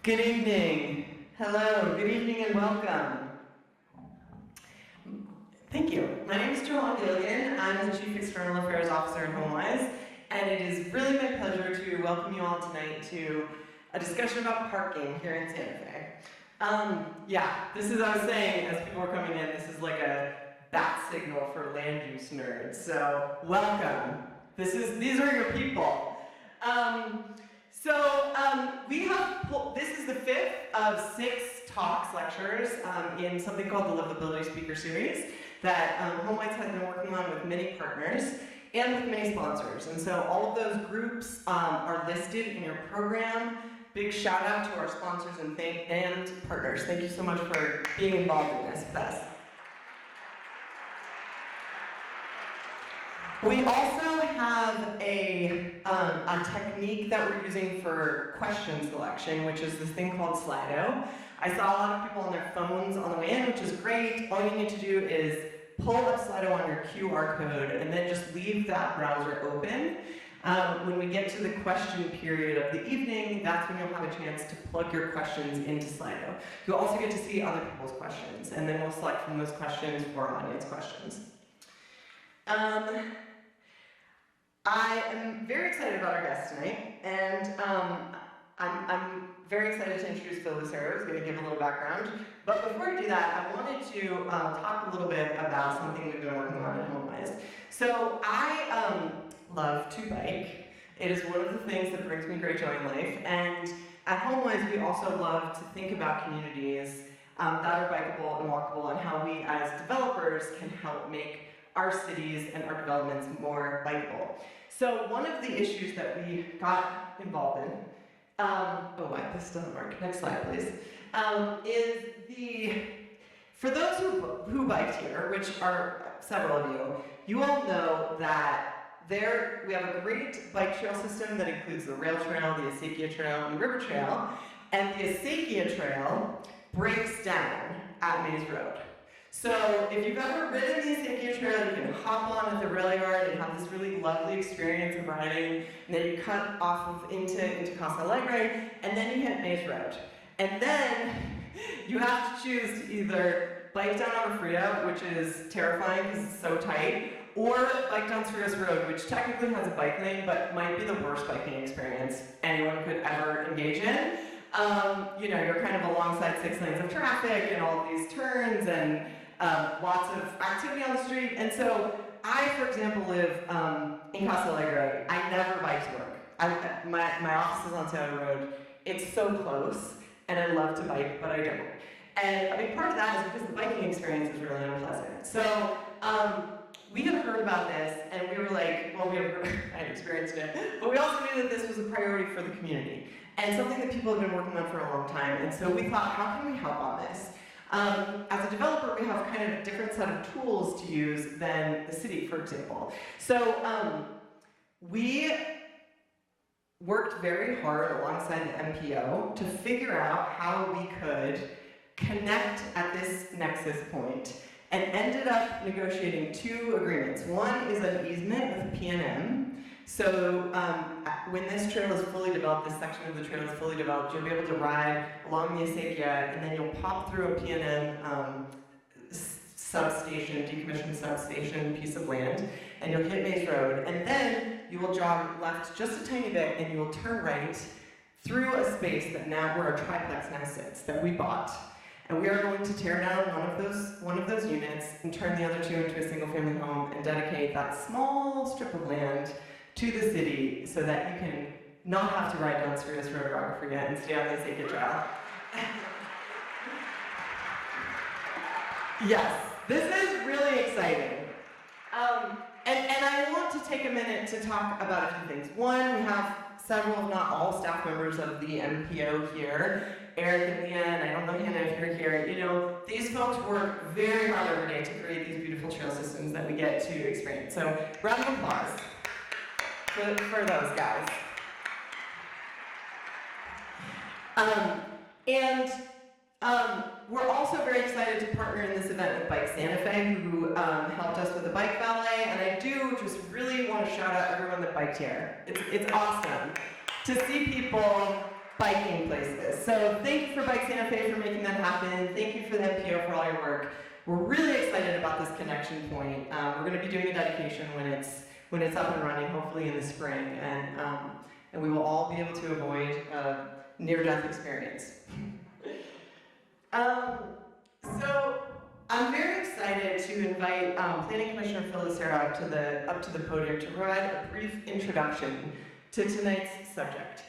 Good evening. Hello, good evening and welcome. Thank you. My name is Joanne Gilligan. I'm the Chief External Affairs Officer at HomeWise, and it is really my pleasure to welcome you all tonight to a discussion about parking here in Santa Fe. This is, I was saying, as people were coming in, this is like a bat signal for land use nerds, so welcome. These are your people. This is the fifth of 6 talks, lectures, in something called the Livability Speaker Series that HomeWise has been working on with many partners and with many sponsors. And so all of those groups are listed in your program. Big shout out to our sponsors and partners. Thank you so much for being involved in this with us. We also have a technique that we're using for question selection, which is this thing called Slido. I saw a lot of people on their phones on the way in, which is great. All you need to do is pull up Slido on your QR code and then just leave that browser open. When we get to the question period of the evening, that's when you'll have a chance to plug your questions into Slido. You'll also get to see other people's questions, and then we'll select from those questions for audience questions. I am very excited about our guest tonight, and I'm very excited to introduce Phil Lucero, who's going to give a little background. But before I do that, I wanted to talk a little bit about something we've been working on at HomeWise. So I love to bike. It is one of the things that brings me great joy in life, and at HomeWise we also love to think about communities that are bikeable and walkable, and how we as developers can help make our cities and our developments more bikeable. So one of the issues that we got involved in, this doesn't work, next slide please, for those who biked here, which are several of you, you all know that we have a great bike trail system that includes the rail trail, the Acequia Trail, and the river trail, and the Acequia Trail breaks down at Maze Road. So if you've ever ridden the Acequia Trail, you can hop on at the rail yard and have this really lovely experience of riding, and then you cut off into Casa Alegre, and then you hit Maze Road. And then you have to choose to either bike down Agua, which is terrifying because it's so tight, or bike down Cerritos Road, which technically has a bike lane, but might be the worst biking experience anyone could ever engage in. You're kind of alongside 6 lanes of traffic and all of these turns and lots of activity on the street. And so I, for example, live in Casa Alegre. I never bike to work. My office is on Santa Road. It's so close, and I love to bike, but I don't. And a big part of that is because the biking experience is really unpleasant. So we had heard about this, and we were like, well, I experienced it, but we also knew that this was a priority for the community, and something that people have been working on for a long time. And so we thought, how can we help on this? As a developer, we have kind of a different set of tools to use than the city, for example. So we worked very hard alongside the MPO to figure out how we could connect at this nexus point, and ended up negotiating 2 agreements. One is an easement with PNM. So when this trail is fully developed, this section of the trail is fully developed, you'll be able to ride along the Acequia, and then you'll pop through a PNM substation, decommissioned substation piece of land, and you'll hit Maze Road, and then you will jog left just a tiny bit, and you will turn right through a space where a triplex now sits that we bought. And we are going to tear down one of those units and turn the other 2 into a single-family home and dedicate that small strip of land to the city so that you can not have to ride down Cerritos Road or Agua Fria and stay on the Acequia Trail. Yes, this is really exciting. And I want to take a minute to talk about a few things. One, we have several, if not all, staff members of the MPO here. Eric and Leanne, I don't know Hannah if you're here. These folks work very hard every day to create these beautiful trail systems that we get to experience. So, round of applause for those guys. We're also very excited to partner in this event with Bike Santa Fe, who helped us with the bike valet, and I do just really want to shout out everyone that biked here. It's awesome to see people biking places. So thank you for Bike Santa Fe for making that happen. Thank you for the MPO for all your work. We're really excited about this connection point. We're going to be doing a dedication when it's up and running, hopefully in the spring, and we will all be able to avoid a near-death experience. So I'm very excited to invite Planning Commissioner Phil Lucero up to the podium to provide a brief introduction to tonight's subject.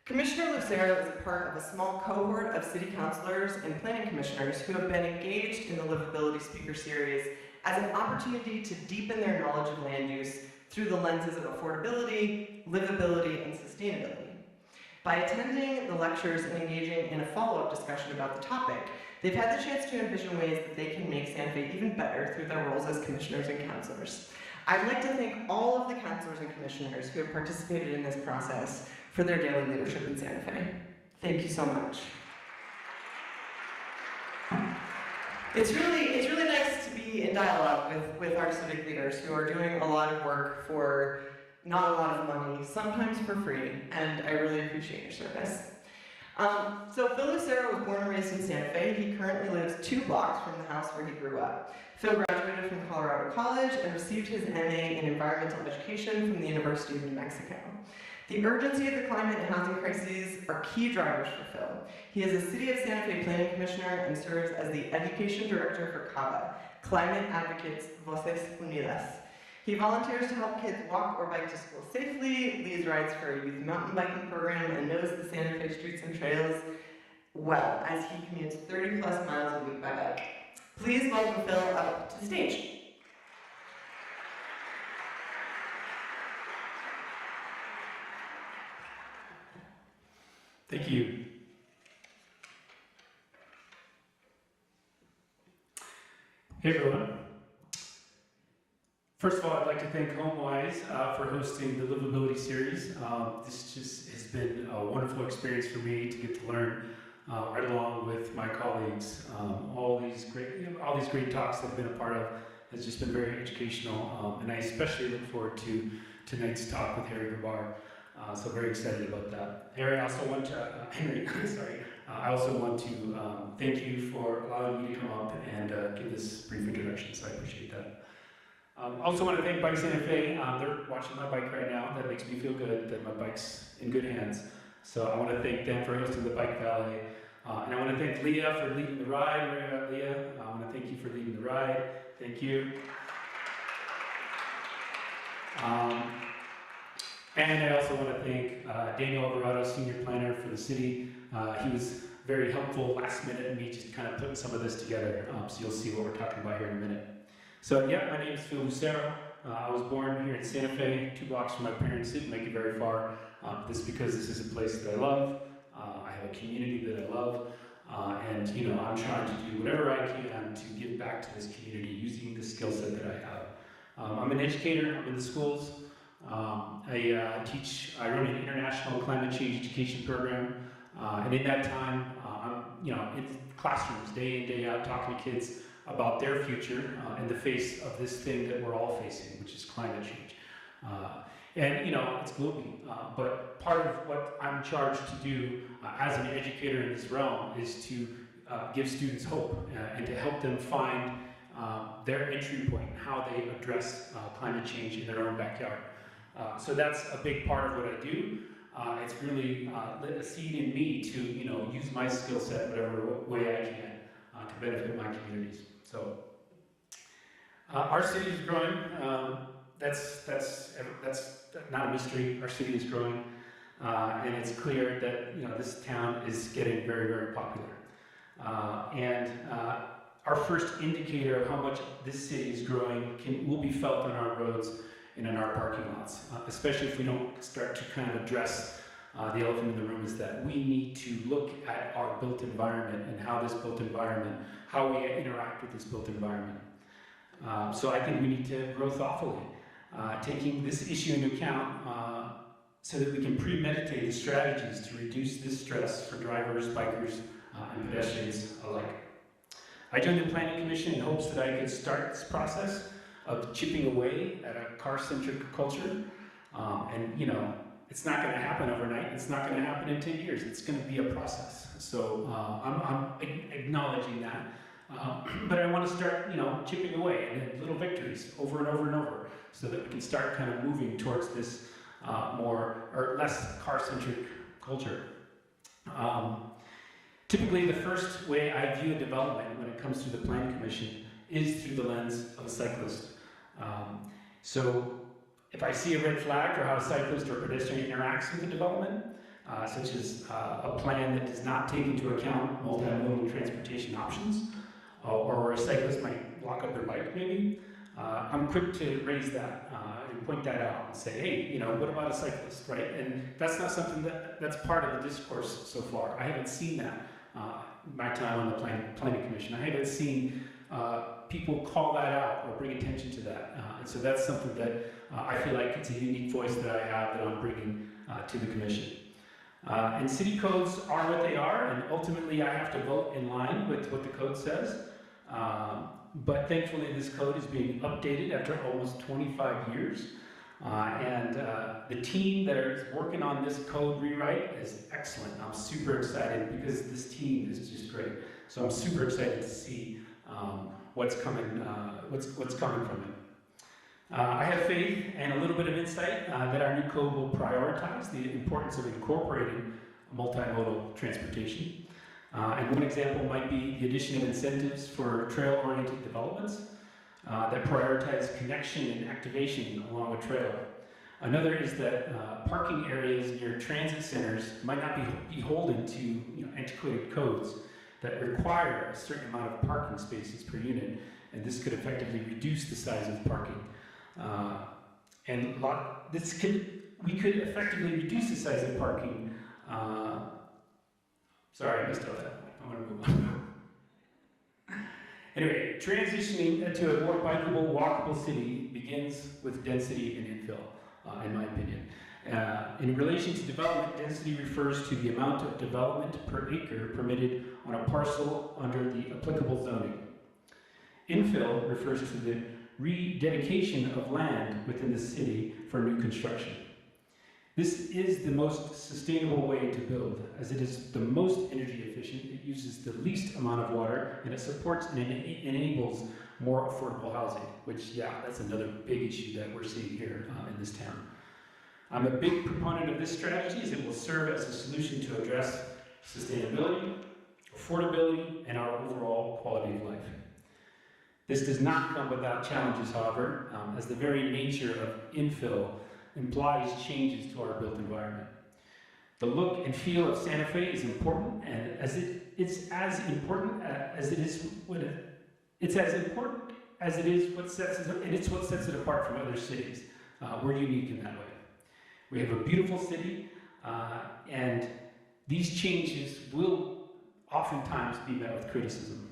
Commissioner Lucero is a part of a small cohort of city councilors and planning commissioners who have been engaged in the Livability Speaker Series as an opportunity to deepen their knowledge of land use through the lenses of affordability, livability, and sustainability. By attending the lectures and engaging in a follow-up discussion about the topic, they've had the chance to envision ways that they can make Santa Fe even better through their roles as commissioners and councilors. I'd like to thank all of the councilors and commissioners who have participated in this process for their daily leadership in Santa Fe. Thank you so much. It's really nice to be in dialogue with our civic leaders who are doing a lot of work for not a lot of money, sometimes for free, and I really appreciate your service. So Phil Lucero was born and raised in Santa Fe. He currently lives 2 blocks from the house where he grew up. Phil graduated from Colorado College and received his MA in Environmental Education from the University of New Mexico. The urgency of the climate and housing crises are key drivers for Phil. He is a City of Santa Fe Planning Commissioner and serves as the Education Director for CABA, Climate Advocates Voces Unidas. He volunteers to help kids walk or bike to school safely, leads rides for a youth mountain biking program, and knows the Santa Fe streets and trails well as he commutes 30+ miles a week by bike. Please welcome Phil up to the stage. Thank you. Hey everyone. First of all, I'd like to thank HomeWise for hosting the Livability Series. This just has been a wonderful experience for me to get to learn right along with my colleagues. All these great talks that I've been a part of has just been very educational, and I especially look forward to tonight's talk with Henry Grabar. So very excited about that. Henry, I also want to thank you for allowing me to come up and give this brief introduction, so I appreciate that. I also want to thank Bike Santa Fe. They're watching my bike right now. That makes me feel good that my bike's in good hands. So I want to thank them for hosting the Bike Valet. And I want to thank Leah for leading the ride. Where are you at, Leah? I want to thank you for leading the ride. Thank you. And I also want to thank Daniel Alvarado, Senior Planner for the city. He was very helpful last minute in me just kind of putting some of this together. So you'll see what we're talking about here in a minute. So yeah, my name is Phil Lucero. I was born here in Santa Fe, 2 blocks from my parents. Didn't make it very far. This is because this is a place that I love. I have a community that I love. And you know, I'm trying to do whatever I can to give back to this community using the skill set that I have. I'm an educator. I'm in the schools. I run an international climate change education program, and in that time, I'm in classrooms day in, day out, talking to kids about their future in the face of this thing that we're all facing, which is climate change. And it's gloomy, but part of what I'm charged to do as an educator in this realm is to give students hope and to help them find their entry point and how they address climate change in their own backyard. So that's a big part of what I do. It's really lit a seed in me to use my skill set whatever way I can to benefit my communities. So our city is growing. That's not a mystery. Our city is growing, and it's clear that this town is getting very, very popular. And our first indicator of how much this city is growing will be felt on our roads and in our parking lots, especially if we don't start to kind of address the elephant in the room, is that we need to look at our built environment and how we interact with this built environment. So I think we need to grow thoughtfully, taking this issue into account so that we can premeditate the strategies to reduce this stress for drivers, bikers, and pedestrians alike. I joined the Planning Commission in hopes that I could start this process of chipping away at a car-centric culture. And it's not going to happen overnight. It's not going to happen in 10 years. It's going to be a process. So I'm acknowledging that. But I want to start, chipping away and little victories over and over and over so that we can start kind of moving towards this more or less car-centric culture. Typically, the first way I view a development when it comes to the Planning Commission is through the lens of a cyclist. So if I see a red flag for how a cyclist or pedestrian interacts with the development, such as a plan that does not take into account multimodal transportation options, or where a cyclist might lock up their bike maybe, I'm quick to raise that and point that out and say, hey, what about a cyclist, right? And that's not something that's part of the discourse so far. I haven't seen that my time on the Planning Commission. I haven't seen people call that out or bring attention to that. And so that's something that I feel like it's a unique voice that I have that I'm bringing to the Commission. And city codes are what they are, and ultimately I have to vote in line with what the code says. But thankfully this code is being updated after almost 25 years. And the team that is working on this code rewrite is excellent. I'm super excited because this team is just great. So I'm super excited to see what's coming from it. I have faith and a little bit of insight that our new code will prioritize the importance of incorporating multimodal transportation. And one example might be the addition of incentives for trail-oriented developments that prioritize connection and activation along a trail. Another is that parking areas near transit centers might not be beholden to antiquated codes that require a certain amount of parking spaces per unit, and this could effectively reduce the size of parking. We could effectively reduce the size of parking. Sorry, I missed all that. I want to move on. Anyway, transitioning to a more bikeable, walkable city begins with density and infill, in my opinion. In relation to development, density refers to the amount of development per acre permitted on a parcel under the applicable zoning. Infill refers to the rededication of land within the city for new construction. This is the most sustainable way to build, as it is the most energy efficient, it uses the least amount of water, and it supports and enables more affordable housing, which, that's another big issue that we're seeing here in this town. I'm a big proponent of this strategy as it will serve as a solution to address sustainability, affordability, and our overall quality of life. This does not come without challenges, however, as the very nature of infill implies changes to our built environment. The look and feel of Santa Fe is important, and it's as important as it is what sets it apart from other cities. We're unique in that way. We have a beautiful city, and these changes will oftentimes be met with criticism.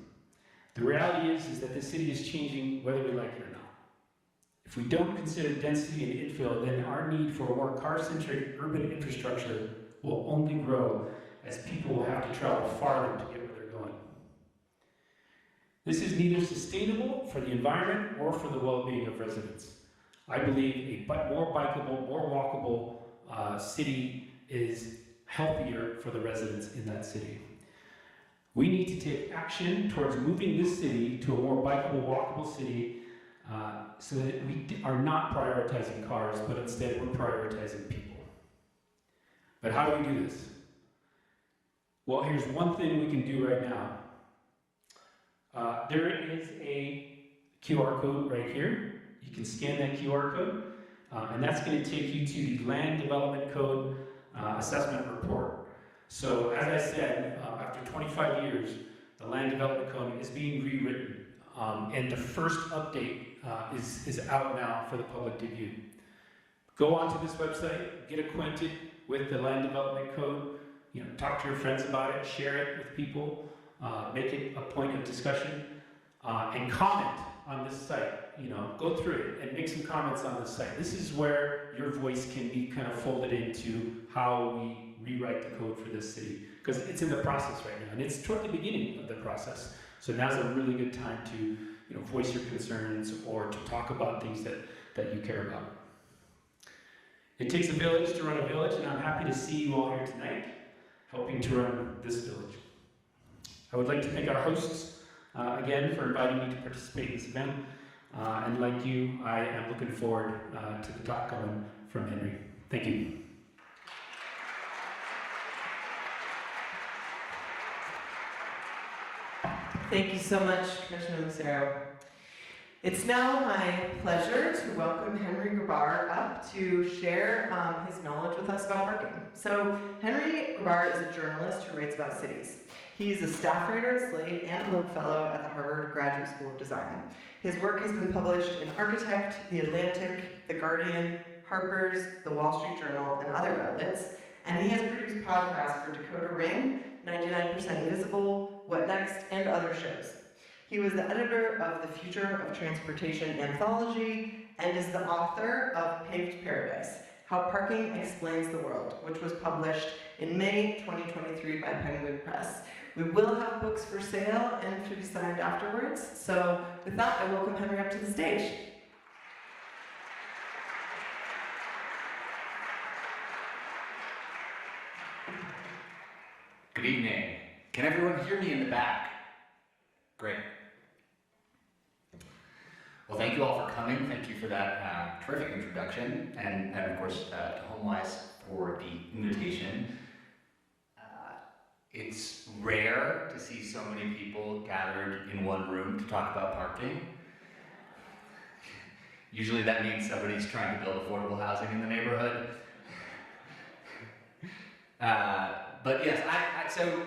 The reality is that the city is changing whether we like it or not. If we don't consider density and infill, then our need for more car-centric urban infrastructure will only grow as people will have to travel farther to get where they're going. This is neither sustainable for the environment or for the well-being of residents. I believe a more bikeable, more walkable city is healthier for the residents in that city. We need to take action towards moving this city to a more bikeable, walkable city so that we are not prioritizing cars, but instead we're prioritizing people. But how do we do this? Well, here's one thing we can do right now. There is a QR code right here. You can scan that QR code, and that's going to take you to the Land Development Code Assessment Report. So, as I said, after 25 years, the Land Development Code is being rewritten, and the first update is out now for the public to view. Go onto this website, get acquainted with the Land Development Code, talk to your friends about it, share it with people, make it a point of discussion, and comment on this site. Go through it and make some comments on this site. This is where your voice can be kind of folded into how we rewrite the code for this city, because it's in the process right now, and it's toward the beginning of the process. So now's a really good time to voice your concerns or to talk about things that you care about. It takes a village to run a village, and I'm happy to see you all here tonight, helping to run this village. I would like to thank our hosts again for inviting me to participate in this event. And like you, I am looking forward to the talk coming from Henry. Thank you. Thank you so much, Commissioner Lucero. It's now my pleasure to welcome Henry Grabar up to share his knowledge with us about parking. So, Henry Grabar is a journalist who writes about cities. He's a staff writer at Slate and Loeb Fellow at the Harvard Graduate School of Design. His work has been published in Architect, The Atlantic, The Guardian, Harper's, The Wall Street Journal, and other outlets. And he has produced podcasts for Dakota Ring, 99% Invisible, What Next, and other shows. He was the editor of the Future of Transportation anthology and is the author of Paved Paradise, How Parking Explains the World, which was published in May 2023 by Penguin Press. We will have books for sale and to be signed afterwards. So with that, I welcome Henry up to the stage. Good evening. Can everyone hear me in the back? Great. Well, thank you all for coming. Thank you for that terrific introduction, and of course to HomeWise for the invitation. It's rare to see so many people gathered in one room to talk about parking. Usually that means somebody's trying to build affordable housing in the neighborhood. But yes, so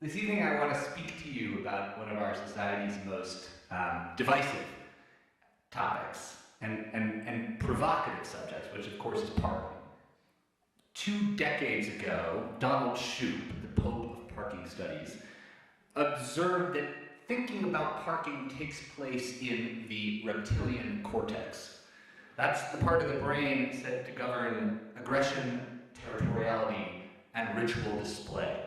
this evening I want to speak to you about one of our society's most divisive topics and provocative subjects, which of course is parking. 2 decades ago, Donald Shoup, the Pope of Parking Studies, observed that thinking about parking takes place in the reptilian cortex. That's the part of the brain said to govern aggression, territoriality, and ritual display.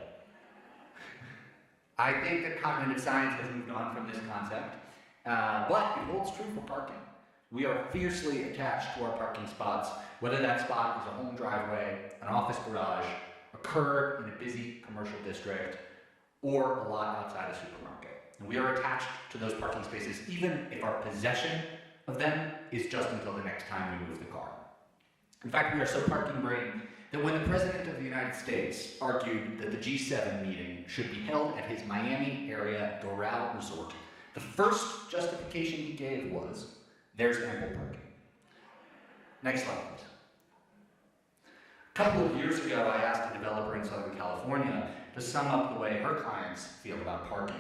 I think that cognitive science has moved on from this concept, but it holds true for parking. We are fiercely attached to our parking spots, whether that spot is a home driveway, an office garage, a curb in a busy commercial district, or a lot outside a supermarket. And we are attached to those parking spaces even if our possession of them is just until the next time we move the car. In fact, we are so parking brain that when the President of the United States argued that the G7 meeting should be held at his Miami area Doral resort, the first justification he gave was, there's ample parking. Next slide, please. A couple of years ago, I asked a developer in Southern California to sum up the way her clients feel about parking.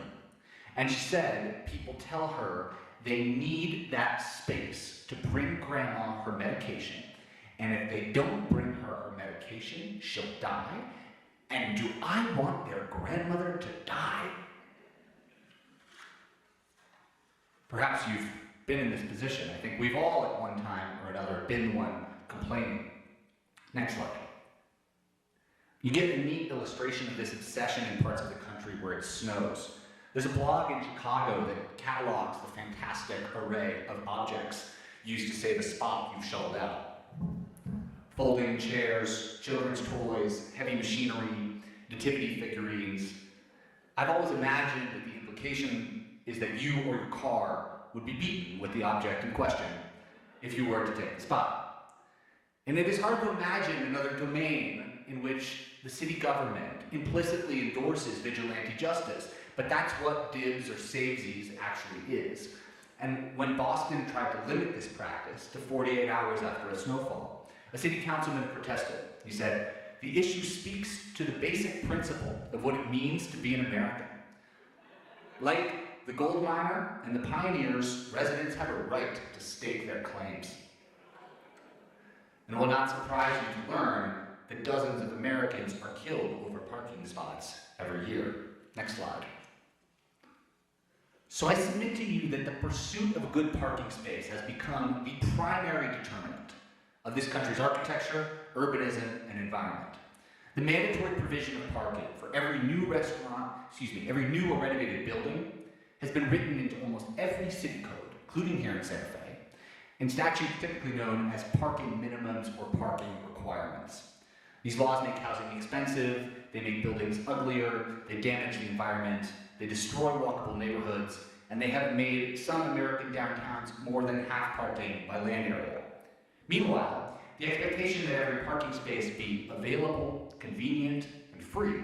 And she said people tell her they need that space to bring grandma her medication, and if they don't bring her medication, she'll die. And do I want their grandmother to die? Perhaps you've been in this position. I think we've all at one time or another been the one complaining. Next slide. You get a neat illustration of this obsession in parts of the country where it snows. There's a blog in Chicago that catalogs the fantastic array of objects used to save a spot you've shoveled out. Folding chairs, children's toys, heavy machinery, nativity figurines. I've always imagined that the implication is that you or your car would be beaten with the object in question if you were to take the spot. And it is hard to imagine another domain in which the city government implicitly endorses vigilante justice, but that's what dibs or savesies actually is. And when Boston tried to limit this practice to 48 hours after a snowfall, a city councilman protested. He said, "The issue speaks to the basic principle of what it means to be an American. Like the gold miner and the pioneers, residents have a right to stake their claims." And it will not surprise you to learn that dozens of Americans are killed over parking spots every year. Next slide. So I submit to you that the pursuit of a good parking space has become the primary determinant of this country's architecture, urbanism, and environment. The mandatory provision of parking for every new every new or renovated building has been written into almost every city code, including here in Santa Fe, in statutes typically known as parking minimums or parking requirements. These laws make housing expensive, they make buildings uglier, they damage the environment, they destroy walkable neighborhoods, and they have made some American downtowns more than half parking by land area. Meanwhile, the expectation that every parking space be available, convenient, and free,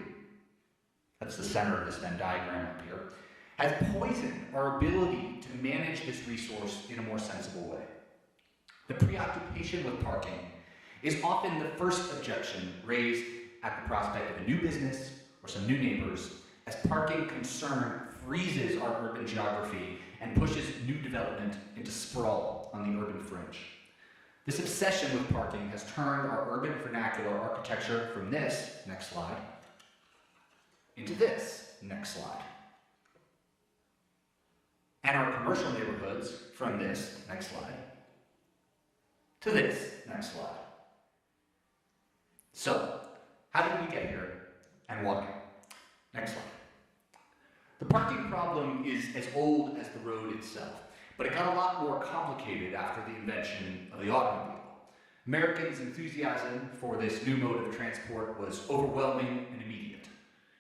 that's the center of this Venn diagram up here, has poisoned our ability to manage this resource in a more sensible way. The preoccupation with parking is often the first objection raised at the prospect of a new business or some new neighbors, as parking concern freezes our urban geography and pushes new development into sprawl on the urban fringe. This obsession with parking has turned our urban vernacular architecture from this, next slide, into this, next slide. And our commercial neighborhoods from this, next slide, to this, next slide. So, how did we get here and why? Next slide. The parking problem is as old as the road itself, but it got a lot more complicated after the invention of the automobile. Americans' enthusiasm for this new mode of transport was overwhelming and immediate.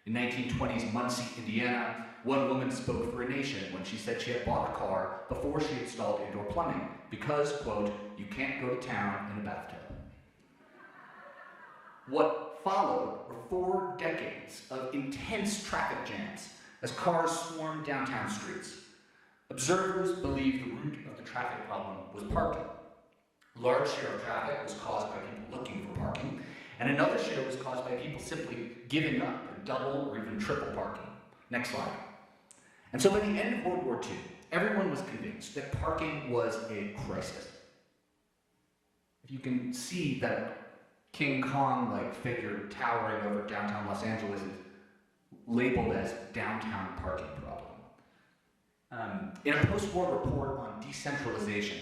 In 1920s Muncie, Indiana, one woman spoke for a nation when she said she had bought a car before she installed indoor plumbing because, quote, you can't go to town in a bathtub. What followed were 4 decades of intense traffic jams as cars swarmed downtown streets. Observers believed the root of the traffic problem was parking. A large share of traffic was caused by people looking for parking, and another share was caused by people simply giving up and double or even triple parking. Next slide. And so by the end of World War II, everyone was convinced that parking was a crisis. If you can see that King Kong-like figure towering over downtown Los Angeles is labeled as downtown parking problem. In a post-war report on decentralization,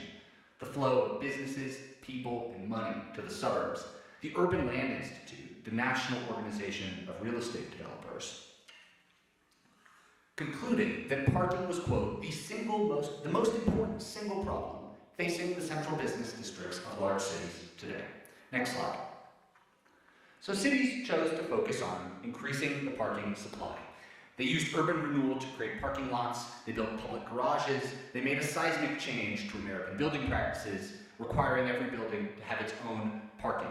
the flow of businesses, people, and money to the suburbs, the Urban Land Institute, the national organization of real estate developers, concluded that parking was, quote, the most important single problem facing the central business districts of large cities today. Next slide. So cities chose to focus on increasing the parking supply. They used urban renewal to create parking lots, they built public garages, they made a seismic change to American building practices, requiring every building to have its own parking.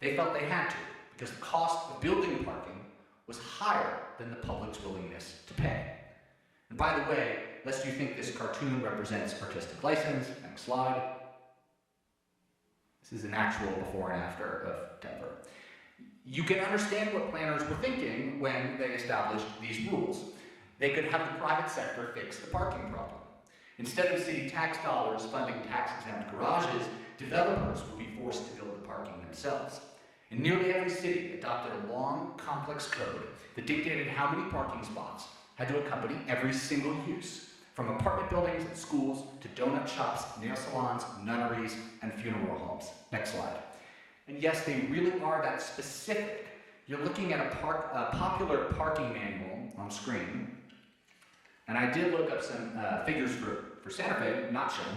They felt they had to, because the cost of building parking was higher than the public's willingness to pay. And by the way, lest you think this cartoon represents artistic license, next slide. This is an actual before and after of Denver. You can understand what planners were thinking when they established these rules. They could have the private sector fix the parking problem. Instead of city tax dollars funding tax-exempt garages, developers would be forced to build the parking themselves. And nearly every city adopted a long, complex code that dictated how many parking spots had to accompany every single use, from apartment buildings and schools to donut shops, nail salons, nunneries, and funeral homes. Next slide. And yes, they really are that specific. You're looking at a popular parking manual on screen, and I did look up some figures for Santa Fe, not shown.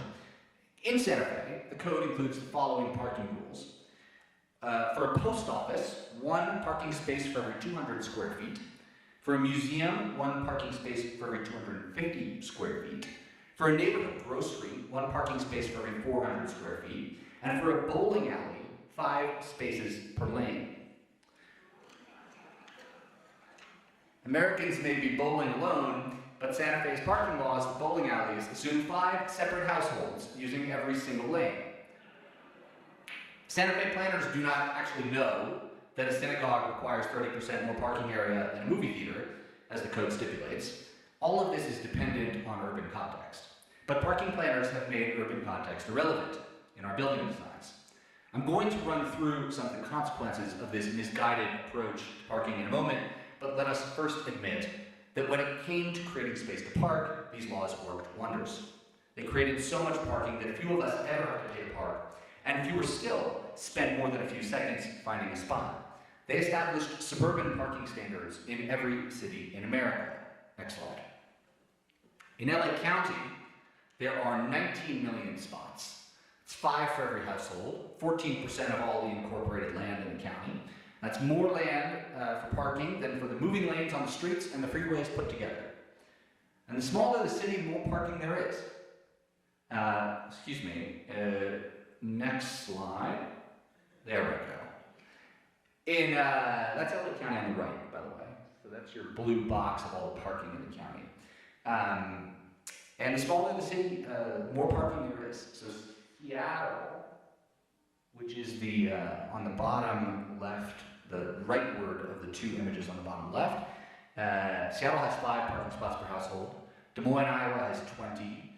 In Santa Fe, the code includes the following parking rules. For a post office, 1 parking space for every 200 square feet. For a museum, 1 parking space for every 250 square feet. For a neighborhood grocery, 1 parking space for every 400 square feet. And for a bowling alley, 5 spaces per lane. Americans may be bowling alone, but Santa Fe's parking laws for bowling alleys assume 5 separate households using every single lane. Santa Fe planners do not actually know that a synagogue requires 30% more parking area than a movie theater, as the code stipulates. All of this is dependent on urban context. But parking planners have made urban context irrelevant in our building designs. I'm going to run through some of the consequences of this misguided approach to parking in a moment, but let us first admit that when it came to creating space to park, these laws worked wonders. They created so much parking that few of us ever have to pay to park, and fewer still spend more than a few seconds finding a spot. They established suburban parking standards in every city in America. Next slide. In LA County, there are 19 million spots. It's 5 for every household, 14% of all the incorporated land in the county. That's more land for parking than for the moving lanes on the streets and the freeways put together. And the smaller the city, the more parking there is. Next slide. There we go. That's LA County on the right, by the way. So that's your blue box of all the parking in the county. And the smaller the city, the more parking there is. So Seattle, which is the on the bottom left, the rightward of the 2 images on the bottom left. Seattle has 5 parking spots per household. Des Moines, Iowa has 20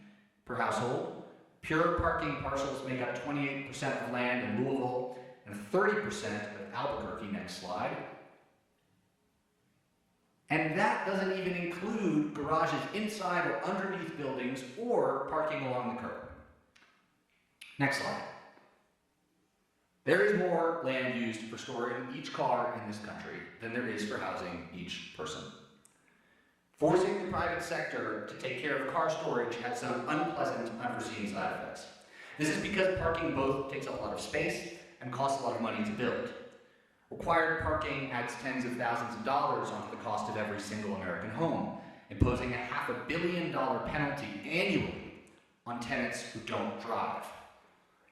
per household. Pure parking parcels make up 28% of land in Louisville and 30% of Albuquerque. Next slide. And that doesn't even include garages inside or underneath buildings or parking along the curb. Next slide. There is more land used for storing each car in this country than there is for housing each person. Forcing the private sector to take care of car storage has some unpleasant, unforeseen side effects. This is because parking both takes up a lot of space and costs a lot of money to build. Required parking adds tens of thousands of dollars onto the cost of every single American home, imposing a $500 million penalty annually on tenants who don't drive.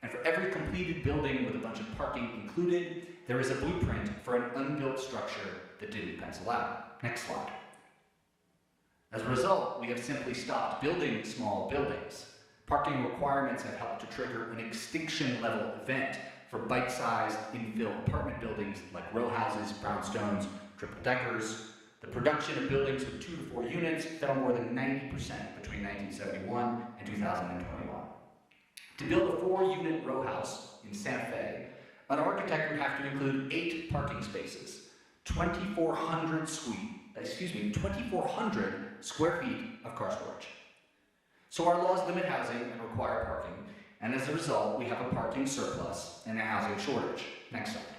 And for every completed building with a bunch of parking included, there is a blueprint for an unbuilt structure that didn't pencil out. Next slide. As a result, we have simply stopped building small buildings. Parking requirements have helped to trigger an extinction-level event for bite-sized infill apartment buildings like row houses, brownstones, triple-deckers. The production of buildings with 2 to 4 units fell more than 90% between 1971 and 2021. To build a 4-unit row house in Santa Fe, an architect would have to include 8 parking spaces, 2,400 square feet of car storage. So our laws limit housing and require parking, and as a result, we have a parking surplus and a housing shortage. Next slide.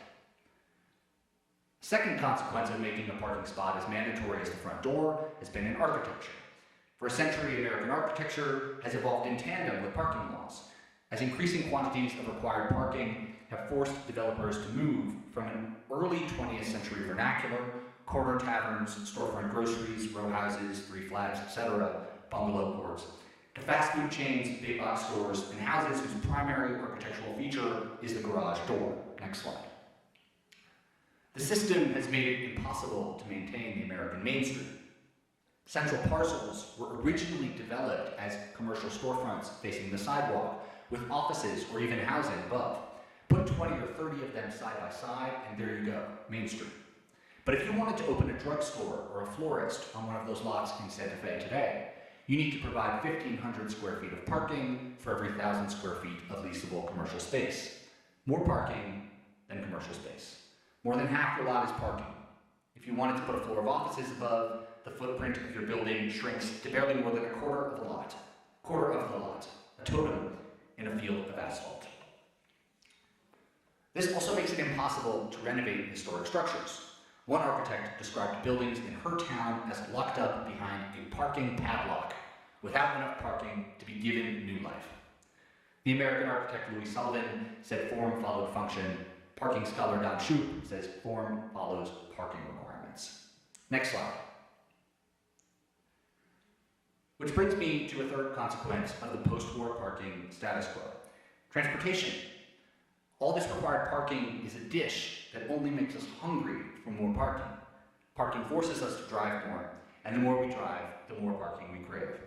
Second consequence of making a parking spot as mandatory as the front door has been in architecture. For a century, American architecture has evolved in tandem with parking laws, as increasing quantities of required parking have forced developers to move from an early 20th century vernacular, corner taverns, storefront groceries, row houses, 3 flats, etc., bungalow courts, to fast food chains, big box stores, and houses whose primary architectural feature is the garage door. Next slide. The system has made it impossible to maintain the American Main Street. Central parcels were originally developed as commercial storefronts facing the sidewalk, with offices or even housing above. Put 20 or 30 of them side by side, and there you go, Main Street. But if you wanted to open a drugstore or a florist on one of those lots in Santa Fe today, you need to provide 1,500 square feet of parking for every 1,000 square feet of leasable commercial space. More parking than commercial space. More than half your lot is parking. If you wanted to put a floor of offices above, the footprint of your building shrinks to barely more than a quarter of the lot. A totem in a field of asphalt. This also makes it impossible to renovate historic structures. One architect described buildings in her town as locked up behind a parking padlock, without enough parking to be given new life. The American architect Louis Sullivan said form followed function. Parking scholar Don Shoup says form follows parking requirements. Next slide. Which brings me to a third consequence of the post-war parking status quo. Transportation. All this required parking is a dish that only makes us hungry for more parking. Parking forces us to drive more, and the more we drive, the more parking we crave.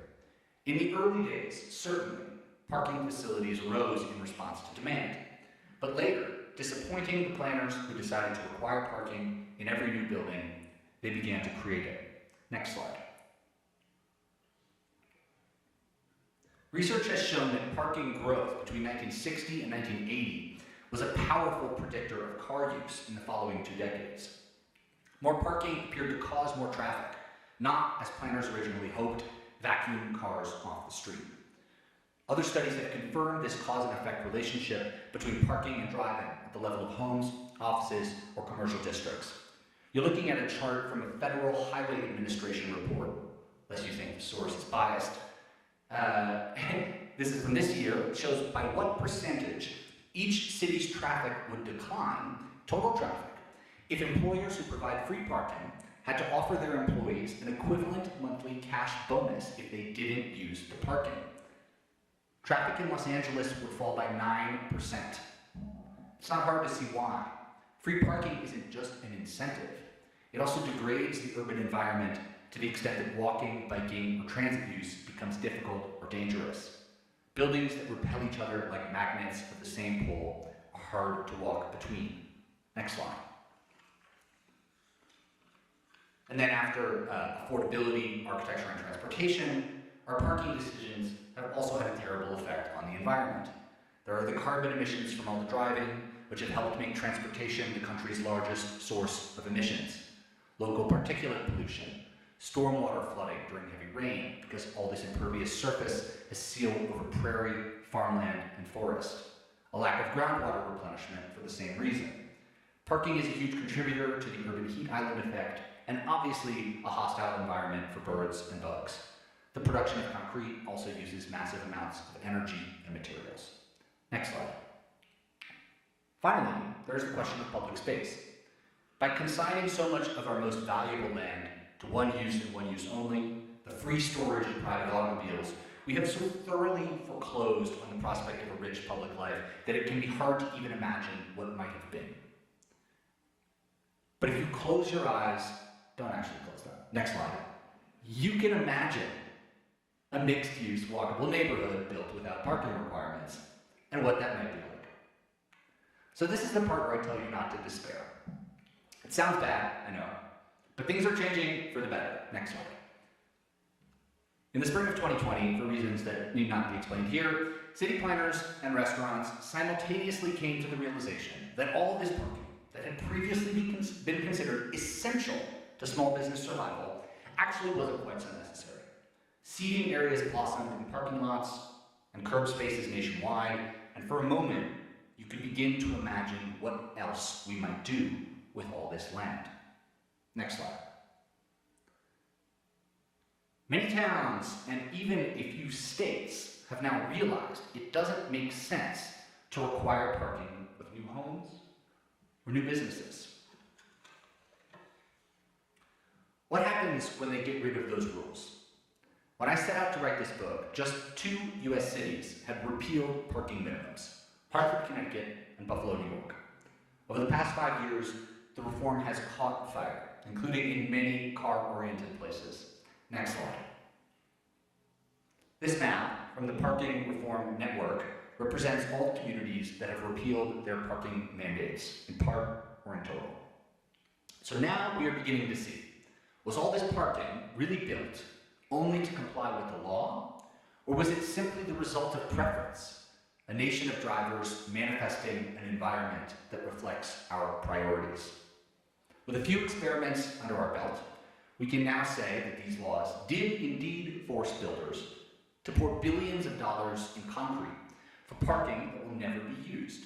In the early days, certainly, parking facilities rose in response to demand. But later, disappointing the planners who decided to require parking in every new building, they began to create it. Next slide. Research has shown that parking growth between 1960 and 1980 was a powerful predictor of car use in the following 2 decades. More parking appeared to cause more traffic, not, as planners originally hoped, vacuum cars off the street. Other studies have confirmed this cause and effect relationship between parking and driving at the level of homes, offices, or commercial districts. You're looking at a chart from a Federal Highway Administration report, lest you think the source is biased. this is from this year, it shows by what percentage each city's traffic would decline, total traffic, if employers who provide free parking had to offer their employees an equivalent monthly cash bonus if they didn't use the parking. Traffic in Los Angeles would fall by 9%. It's not hard to see why. Free parking isn't just an incentive. It also degrades the urban environment to the extent that walking, biking, or transit use becomes difficult or dangerous. Buildings that repel each other like magnets of the same pole are hard to walk between. Next slide. And then after affordability, architecture, and transportation, our parking decisions have also had a terrible effect on the environment. There are the carbon emissions from all the driving, which have helped make transportation the country's largest source of emissions. Local particulate pollution, stormwater flooding during heavy rain, because all this impervious surface has sealed over prairie, farmland, and forest. A lack of groundwater replenishment for the same reason. Parking is a huge contributor to the urban heat island effect, and obviously a hostile environment for birds and bugs. The production of concrete also uses massive amounts of energy and materials. Next slide. Finally, there's the question of public space. By consigning so much of our most valuable land to one use and one use only, the free storage of private automobiles, we have so thoroughly foreclosed on the prospect of a rich public life that it can be hard to even imagine what might have been. But if you close your eyes, don't actually close them. Next slide. You can imagine a mixed-use walkable neighborhood built without parking requirements and what that might be like. So this is the part where I tell you not to despair. It sounds bad, I know, but things are changing for the better. Next slide. In the spring of 2020, for reasons that need not be explained here, city planners and restaurants simultaneously came to the realization that all this parking that had previously been considered essential to small business survival actually wasn't quite so necessary. Seating areas blossomed in parking lots and curb spaces nationwide, and for a moment, you could begin to imagine what else we might do with all this land. Next slide. Many towns, and even a few states, have now realized it doesn't make sense to require parking with new homes or new businesses. What happens when they get rid of those rules? When I set out to write this book, just 2 US cities had repealed parking minimums: Hartford, Connecticut, and Buffalo, New York. Over the past 5 years, the reform has caught fire, including in many car-oriented places. Next slide. This map from the Parking Reform Network represents all the communities that have repealed their parking mandates, in part or in total. So now we are beginning to see, was all this parking really built only to comply with the law, or was it simply the result of preference, a nation of drivers manifesting an environment that reflects our priorities? With a few experiments under our belt, we can now say that these laws did indeed force builders to pour billions of dollars in concrete for parking that will never be used.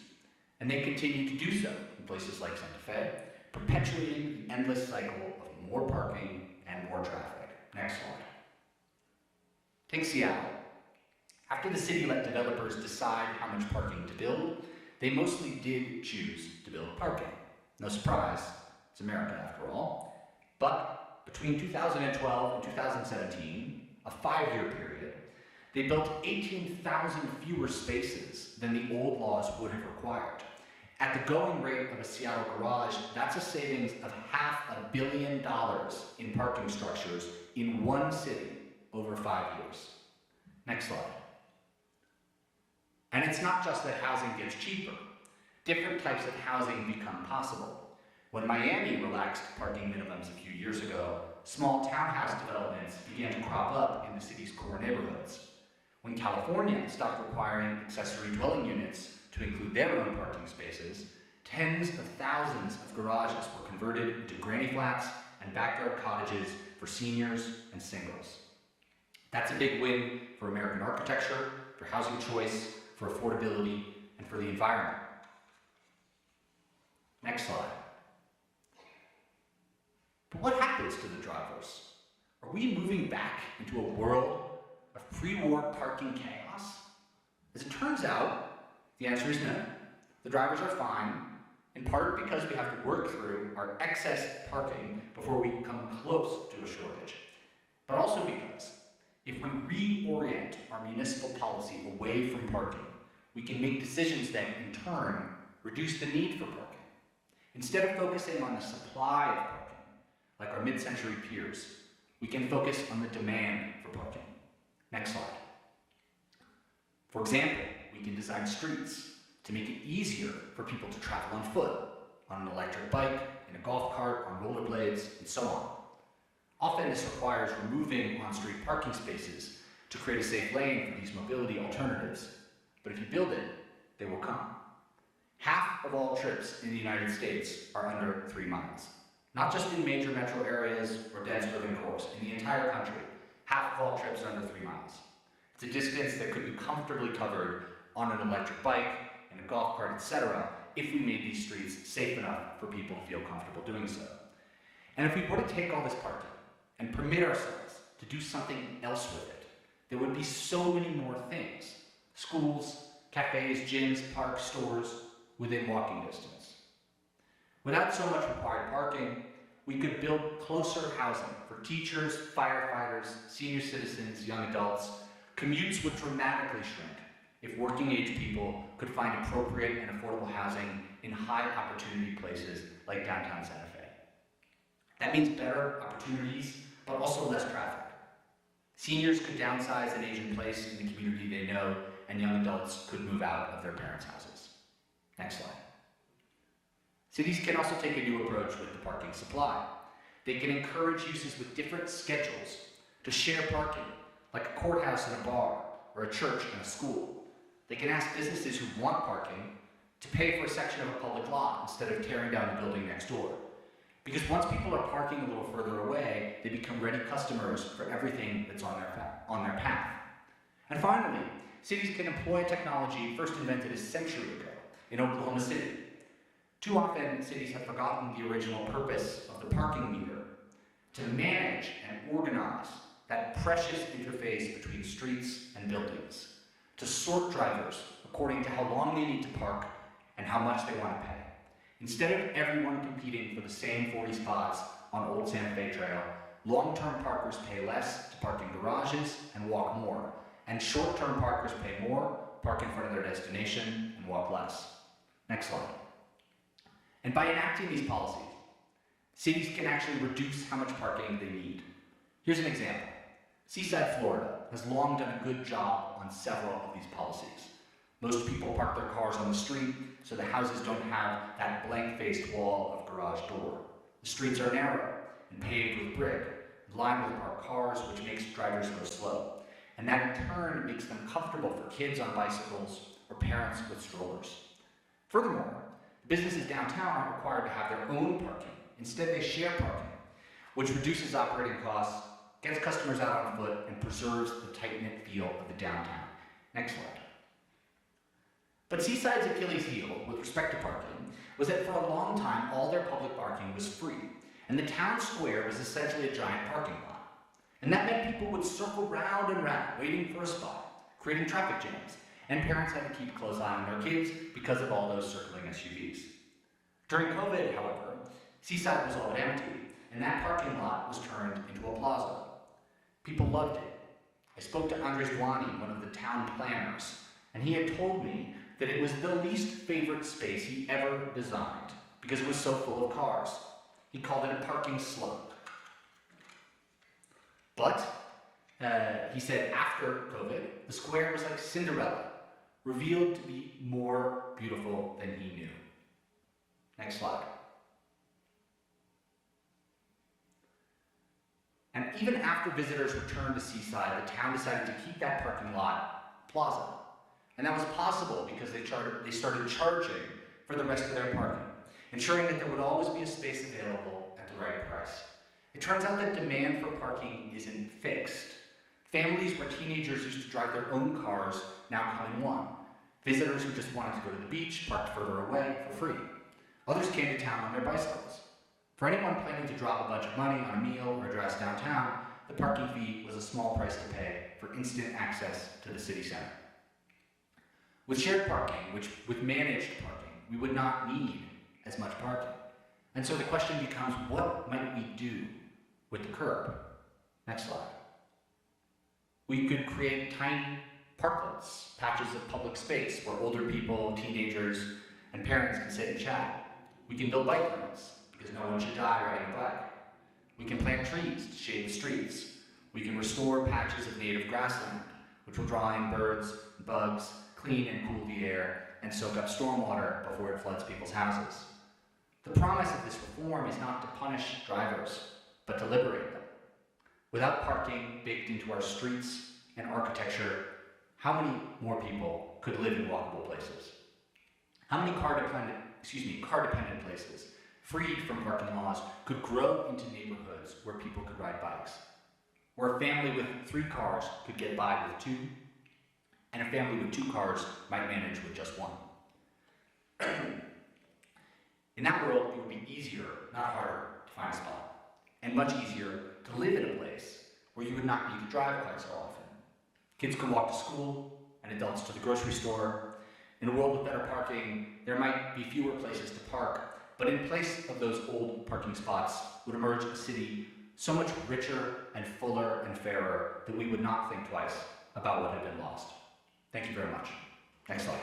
And they continue to do so in places like Santa Fe, perpetuating the endless cycle of more parking and more traffic. Next slide. Take Seattle. After the city let developers decide how much parking to build, they mostly did choose to build parking. No surprise, it's America after all. But between 2012 and 2017, a 5-year period, they built 18,000 fewer spaces than the old laws would have required. At the going rate of a Seattle garage, that's a savings of $500 million in parking structures in one city over 5 years. Next slide. And it's not just that housing gets cheaper. Different types of housing become possible. When Miami relaxed parking minimums a few years ago, small townhouse developments began to crop up in the city's core neighborhoods. When California stopped requiring accessory dwelling units to include their own parking spaces, tens of thousands of garages were converted into granny flats and backyard cottages for seniors and singles. That's a big win for American architecture, for housing choice, for affordability, and for the environment. Next slide. But what happens to the drivers? Are we moving back into a world of pre-war parking chaos? As it turns out, the answer is no. The drivers are fine, in part because we have to work through our excess parking before we come close to a shortage, but also because if we reorient our municipal policy away from parking, we can make decisions that, in turn, reduce the need for parking. Instead of focusing on the supply of parking, like our mid-century peers, we can focus on the demand for parking. Next slide. For example, we can design streets to make it easier for people to travel on foot, on an electric bike, in a golf cart, on rollerblades, and so on. Often this requires removing on-street parking spaces to create a safe lane for these mobility alternatives. But if you build it, they will come. Half of all trips in the United States are under 3 miles. Not just in major metro areas or dense urban cores, in the entire country, half of all trips are under 3 miles. It's a distance that could be comfortably covered on an electric bike, in a golf cart, etc., if we made these streets safe enough for people to feel comfortable doing so. And if we were to take all this parking and permit ourselves to do something else with it, there would be so many more things. Schools, cafes, gyms, parks, stores, within walking distance. Without so much required parking, we could build closer housing for teachers, firefighters, senior citizens, young adults. Commutes would dramatically shrink if working-age people could find appropriate and affordable housing in high-opportunity places like downtown Santa Fe. That means better opportunities, but also less traffic. Seniors could downsize and age in place in the community they know, and young adults could move out of their parents' houses. Next slide. Cities can also take a new approach with the parking supply. They can encourage uses with different schedules to share parking, like a courthouse and a bar, or a church and a school. They can ask businesses who want parking to pay for a section of a public lot instead of tearing down the building next door. Because once people are parking a little further away, they become ready customers for everything that's on their path. And finally, cities can employ technology first invented a century ago in Oklahoma City. Too often, cities have forgotten the original purpose of the parking meter: to manage and organize that precious interface between streets and buildings, to sort drivers according to how long they need to park and how much they want to pay. Instead of everyone competing for the same 40 spots on Old Santa Fe Trail, long-term parkers pay less to park in garages and walk more, and short-term parkers pay more, park in front of their destination, and walk less. Next slide. And by enacting these policies, cities can actually reduce how much parking they need. Here's an example. Seaside, Florida has long done a good job on several of these policies. Most people park their cars on the street, so the houses don't have that blank-faced wall of garage door. The streets are narrow and paved with brick, lined with parked cars, which makes drivers go slow. And that in turn makes them comfortable for kids on bicycles or parents with strollers. Furthermore, businesses downtown aren't required to have their own parking. Instead, they share parking, which reduces operating costs, gets customers out on foot, and preserves the tight-knit feel of the downtown. Next slide. But Seaside's Achilles heel with respect to parking was that for a long time, all their public parking was free, and the town square was essentially a giant parking lot. And that meant people would circle round and round, waiting for a spot, creating traffic jams, and parents had to keep a close eye on their kids because of all those circling SUVs. During COVID, however, Seaside was all but empty, and that parking lot was turned into a plaza. People loved it. I spoke to Andres Duani, one of the town planners, and he had told me that it was the least favorite space he ever designed because it was so full of cars. He called it a parking slum. But, he said after COVID, the square was like Cinderella, revealed to be more beautiful than he knew. Next slide. And even after visitors returned to Seaside, the town decided to keep that parking lot plaza. And that was possible because they started charging for the rest of their parking, ensuring that there would always be a space available at the right price. It turns out that demand for parking isn't fixed. Families where teenagers used to drive their own cars now come in one. Visitors who just wanted to go to the beach parked further away for free. Others came to town on their bicycles. For anyone planning to drop a bunch of money on a meal or a dress downtown, the parking fee was a small price to pay for instant access to the city center. With shared parking, with managed parking, we would not need as much parking. And so the question becomes, what might we do with the curb? Next slide. We could create tiny parklets, patches of public space where older people, teenagers, and parents can sit and chat. We can build bike lanes, because no one should die riding a bike. We can plant trees to shade the streets. We can restore patches of native grassland, which will draw in birds, bugs, clean and cool the air, and soak up stormwater before it floods people's houses. The promise of this reform is not to punish drivers, but to liberate them. Without parking baked into our streets and architecture, how many more people could live in walkable places? How many car-dependent places, freed from parking laws, could grow into neighborhoods where people could ride bikes? Where a family with 3 cars could get by with 2, and a family with 2 cars might manage with just 1. In that world, it would be easier, not harder, to find a spot, and much easier to live in a place where you would not need to drive quite so often. Kids could walk to school, and adults to the grocery store. In a world with better parking, there might be fewer places to park, but in place of those old parking spots would emerge a city so much richer and fuller and fairer that we would not think twice about what had been lost. Thank you very much. Next slide.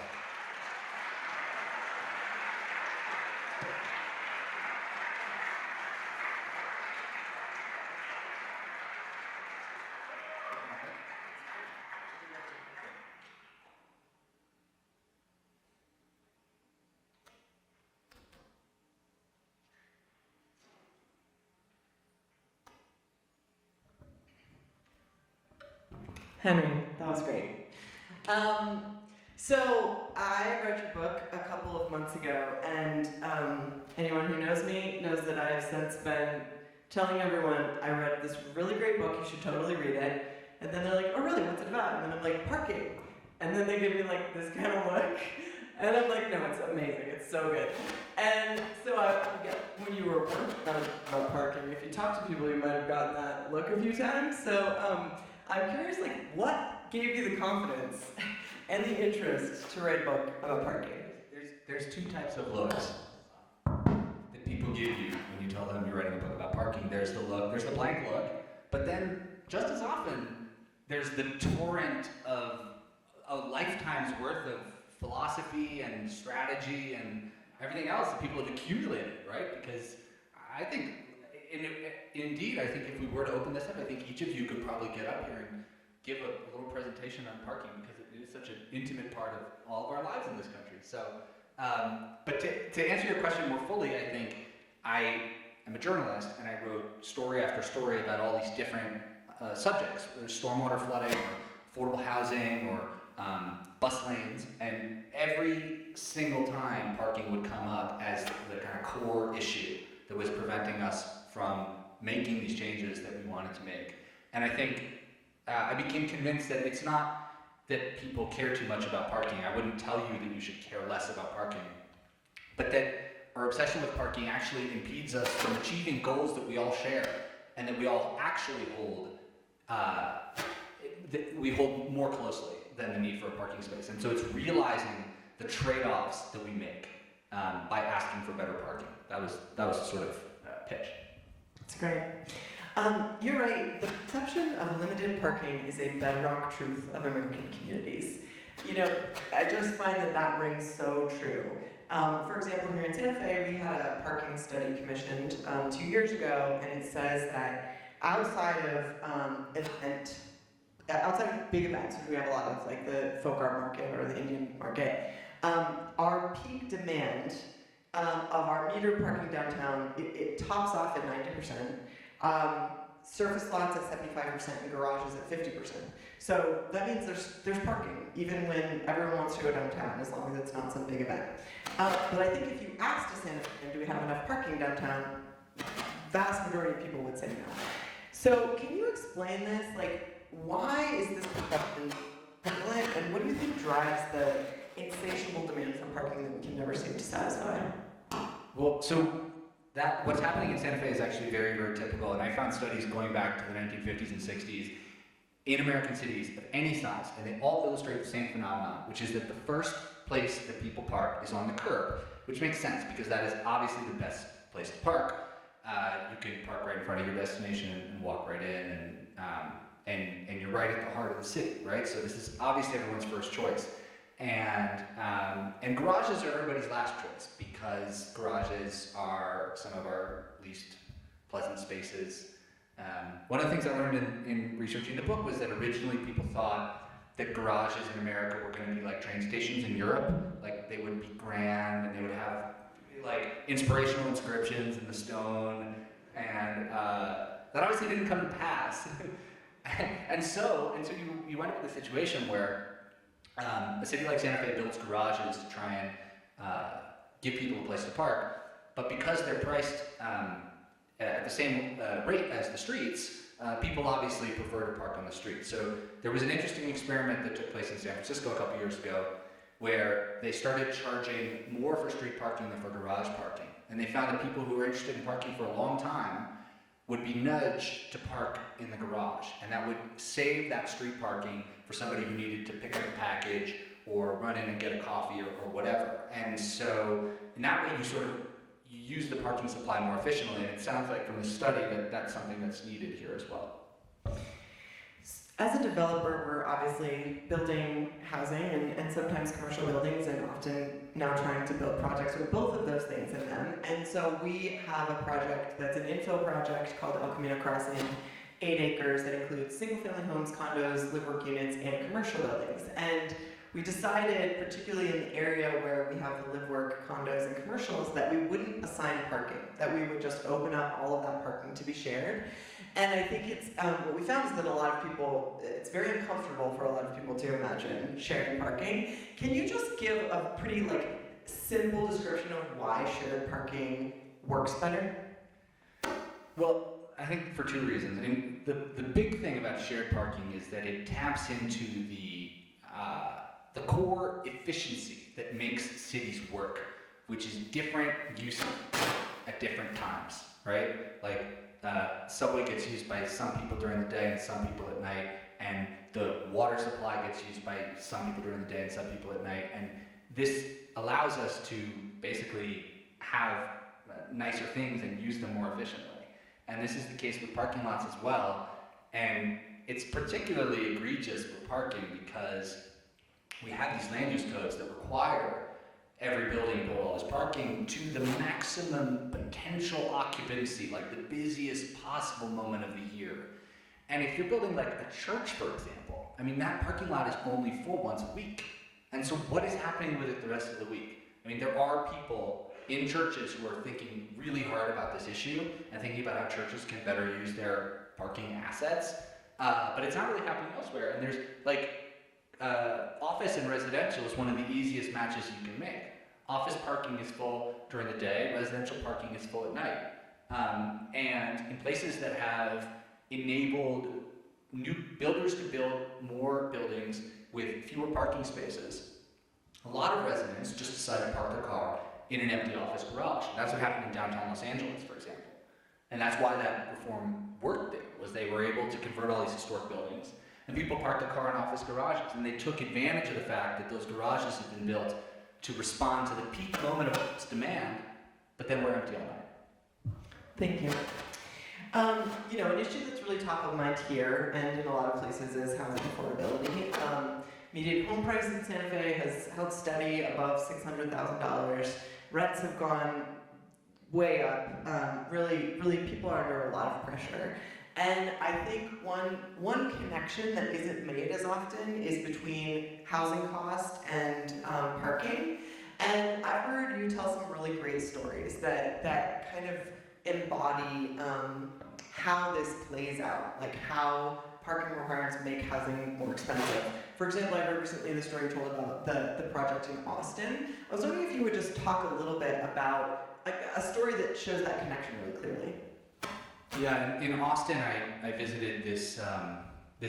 Henry, that was great. So I read your book a couple of months ago, and anyone who knows me knows that I have since been telling everyone, I read this really great book, you should totally read it. And then they're like, oh really, what's it about? And then I'm like, parking. And then they give me like this kind of look. And I'm like, no, it's amazing, it's so good. And so when you were working about parking, if you talk to people, you might have gotten that look a few times. So I'm curious, like, what gave you the confidence and the interest to write a book about parking? There's 2 types of looks that people give you when you tell them you're writing a book about parking. There's the blank look, but then just as often, there's the torrent of a lifetime's worth of philosophy and strategy and everything else that people have accumulated, right? Because I think, indeed, I think if we were to open this up, I think each of you could probably get up here and give a little presentation on parking, because it is such an intimate part of all of our lives in this country. So, but to answer your question more fully, I think I am a journalist, and I wrote story after story about all these different subjects. There's stormwater flooding, or affordable housing, or bus lanes, and every single time parking would come up as the kind of core issue that was preventing us from making these changes that we wanted to make. And I think I became convinced that it's not that people care too much about parking. I wouldn't tell you that you should care less about parking, but that our obsession with parking actually impedes us from achieving goals that we all share and that we all actually hold, that we hold more closely than the need for a parking space. And so it's realizing the trade-offs that we make by asking for better parking. That was the sort of pitch. That's great. You're right, the perception of limited parking is a bedrock truth of American communities. You know, I just find that rings so true. For example, here in Santa Fe, we had a parking study commissioned 2 years ago, and it says that outside of big events, which we have a lot of, like the folk art market or the Indian market, our peak demand of our metered parking downtown, it tops off at 90%. Surface lots at 75% and garages at 50%. So that means there's parking, even when everyone wants to go downtown, as long as it's not some big event. But I think if you asked a Santa Fe, do we have enough parking downtown, vast majority of people would say no. So can you explain this? Like, why is this perception prevalent, and what do you think drives the insatiable demand for parking that we can never seem to satisfy? Well, so what's happening in Santa Fe is actually very, very typical, and I found studies going back to the 1950s and 60s in American cities of any size, and they all illustrate the same phenomenon, which is that the first place that people park is on the curb, which makes sense because that is obviously the best place to park. You can park right in front of your destination and walk right in, and you're right at the heart of the city, right? So this is obviously everyone's first choice. And garages are everybody's last choice because garages are some of our least pleasant spaces. One of the things I learned in researching the book was that originally people thought that garages in America were going to be like train stations in Europe, like they would be grand and they would have like inspirational inscriptions in the stone, and that obviously didn't come to pass. and so you wind up with a situation where a city like Santa Fe builds garages to try and give people a place to park, but because they're priced at the same rate as the streets, people obviously prefer to park on the street. So there was an interesting experiment that took place in San Francisco a couple years ago where they started charging more for street parking than for garage parking. And they found that people who were interested in parking for a long time would be nudged to park in the garage. And that would save that street parking for somebody who needed to pick up a package or run in and get a coffee or whatever. And so in that way you use the parking supply more efficiently, and it sounds like from the study that that's something that's needed here as well. As a developer, we're obviously building housing and sometimes commercial buildings, and often now trying to build projects with both of those things in them. And so we have a project that's an infill project called El Camino Crossing, 8 acres that includes single-family homes, condos, live-work units, and commercial buildings. And we decided, particularly in the area where we have the live-work, condos, and commercials, that we wouldn't assign parking, that we would just open up all of that parking to be shared. And I think it's, what we found is that a lot of people, it's very uncomfortable for a lot of people to imagine sharing parking. Can you just give a pretty simple description of why shared parking works better? Well, I think for 2 reasons. I mean, the big thing about shared parking is that it taps into the core efficiency that makes cities work, which is different use at different times, right? Like, subway gets used by some people during the day and some people at night, and the water supply gets used by some people during the day and some people at night, and this allows us to basically have nicer things and use them more efficiently. And this is the case with parking lots as well, and it's particularly egregious for parking because we have these land use codes that require every building to build all this parking to the maximum potential occupancy, like the busiest possible moment of the year. And if you're building like a church, for example, I mean, that parking lot is only full once a week. And so what is happening with it the rest of the week? I mean, there are people in churches who are thinking really hard about this issue and thinking about how churches can better use their parking assets, but it's not really happening elsewhere. And there's office and residential is one of the easiest matches you can make. Office parking is full during the day, residential parking is full at night. And in places that have enabled new builders to build more buildings with fewer parking spaces, a lot of residents just decide to park their car in an empty office garage. That's what happened in downtown Los Angeles, for example. And that's why that reform worked there, was they were able to convert all these historic buildings. And people parked their car in office garages, and they took advantage of the fact that those garages had been built to respond to the peak moment of its demand, but then were empty all night. Thank you. An issue that's really top of mind here and in a lot of places is housing affordability. Median home price in Santa Fe has held steady above $600,000. Rents have gone way up. Really, people are under a lot of pressure. And I think one connection that isn't made as often is between housing cost and parking. And I've heard you tell some really great stories that kind of embody how this plays out, like how parking requirements make housing more expensive. For example, I heard recently the story told about the project in Austin. I was wondering if you would just talk a little bit about a story that shows that connection really clearly. Yeah, in Austin, I visited this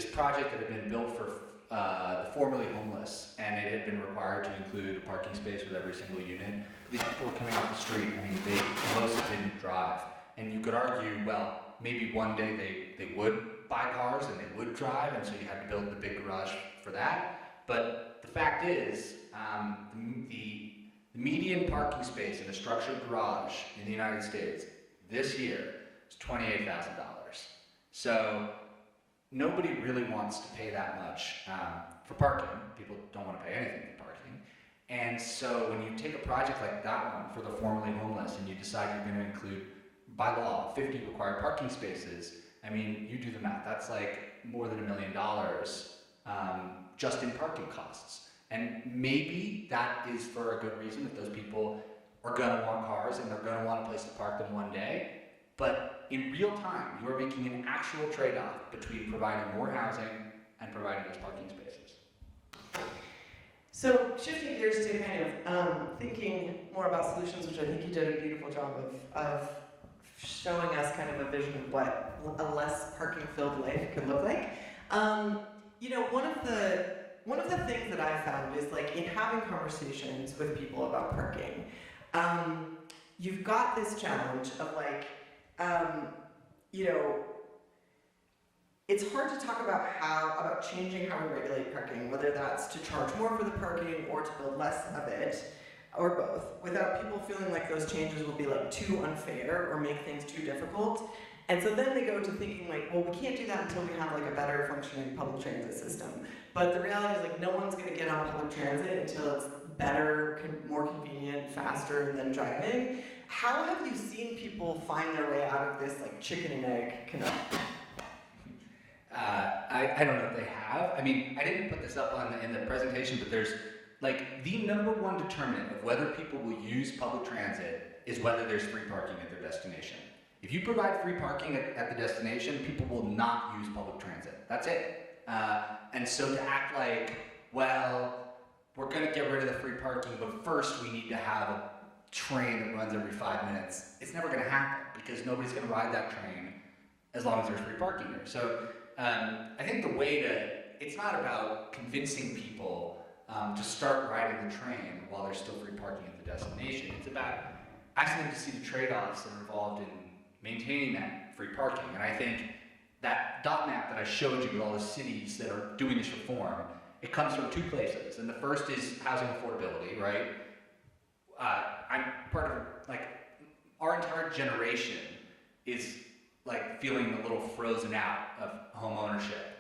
project that had been built for the formerly homeless, and it had been required to include a parking space with every single unit. These people were coming off the street. I mean, most didn't drive. And you could argue, well, maybe one day they would buy cars and they would drive, and so you had to build the big garage for that. But the fact is, the median parking space in a structured garage in the United States this year is $28,000. So nobody really wants to pay that much for parking. People don't want to pay anything for parking. And so when you take a project like that one for the formerly homeless and you decide you're going to include, by law, 50 required parking spaces, I mean, you do the math. That's like more than $1 million just in parking costs. And maybe that is for a good reason, that those people are going to want cars and they're going to want a place to park them one day. But in real time, you are making an actual trade-off between providing more housing and providing those parking spaces. So shifting gears to kind of thinking more about solutions, which I think you did a beautiful job of showing us kind of a vision of what a less parking-filled life could look like. You know, one of the things that I've found is, like, in having conversations with people about parking, you've got this challenge of, like, you know, it's hard to talk about changing how we regulate parking, whether that's to charge more for the parking or to build less of it, or both, without people feeling like those changes will be, like, too unfair or make things too difficult. And so then they go to thinking, like, well, we can't do that until we have, like, a better functioning public transit system. But the reality is, like, no one's going to get on public transit until it's better, more convenient, faster than driving. How have you seen people find their way out of this, like, chicken and egg conundrum? I don't know if they have. I mean, I didn't put this up in the presentation, but there's, like, the number one determinant of whether people will use public transit is whether there's free parking at their destination. If you provide free parking at the destination, people will not use public transit. That's it. And so to act like, well, we're going to get rid of the free parking, but first we need to have a train that runs every 5 minutes, it's never going to happen, because nobody's going to ride that train as long as there's free parking there. So I think the way it's not about convincing people to start riding the train while there's still free parking at the destination. It's about asking them to see the trade-offs that are involved in maintaining that free parking. And I think that dot map that I showed you with all the cities that are doing this reform, it comes from two places. And the first is housing affordability, right? I'm part of, like, our entire generation is, like, feeling a little frozen out of home ownership.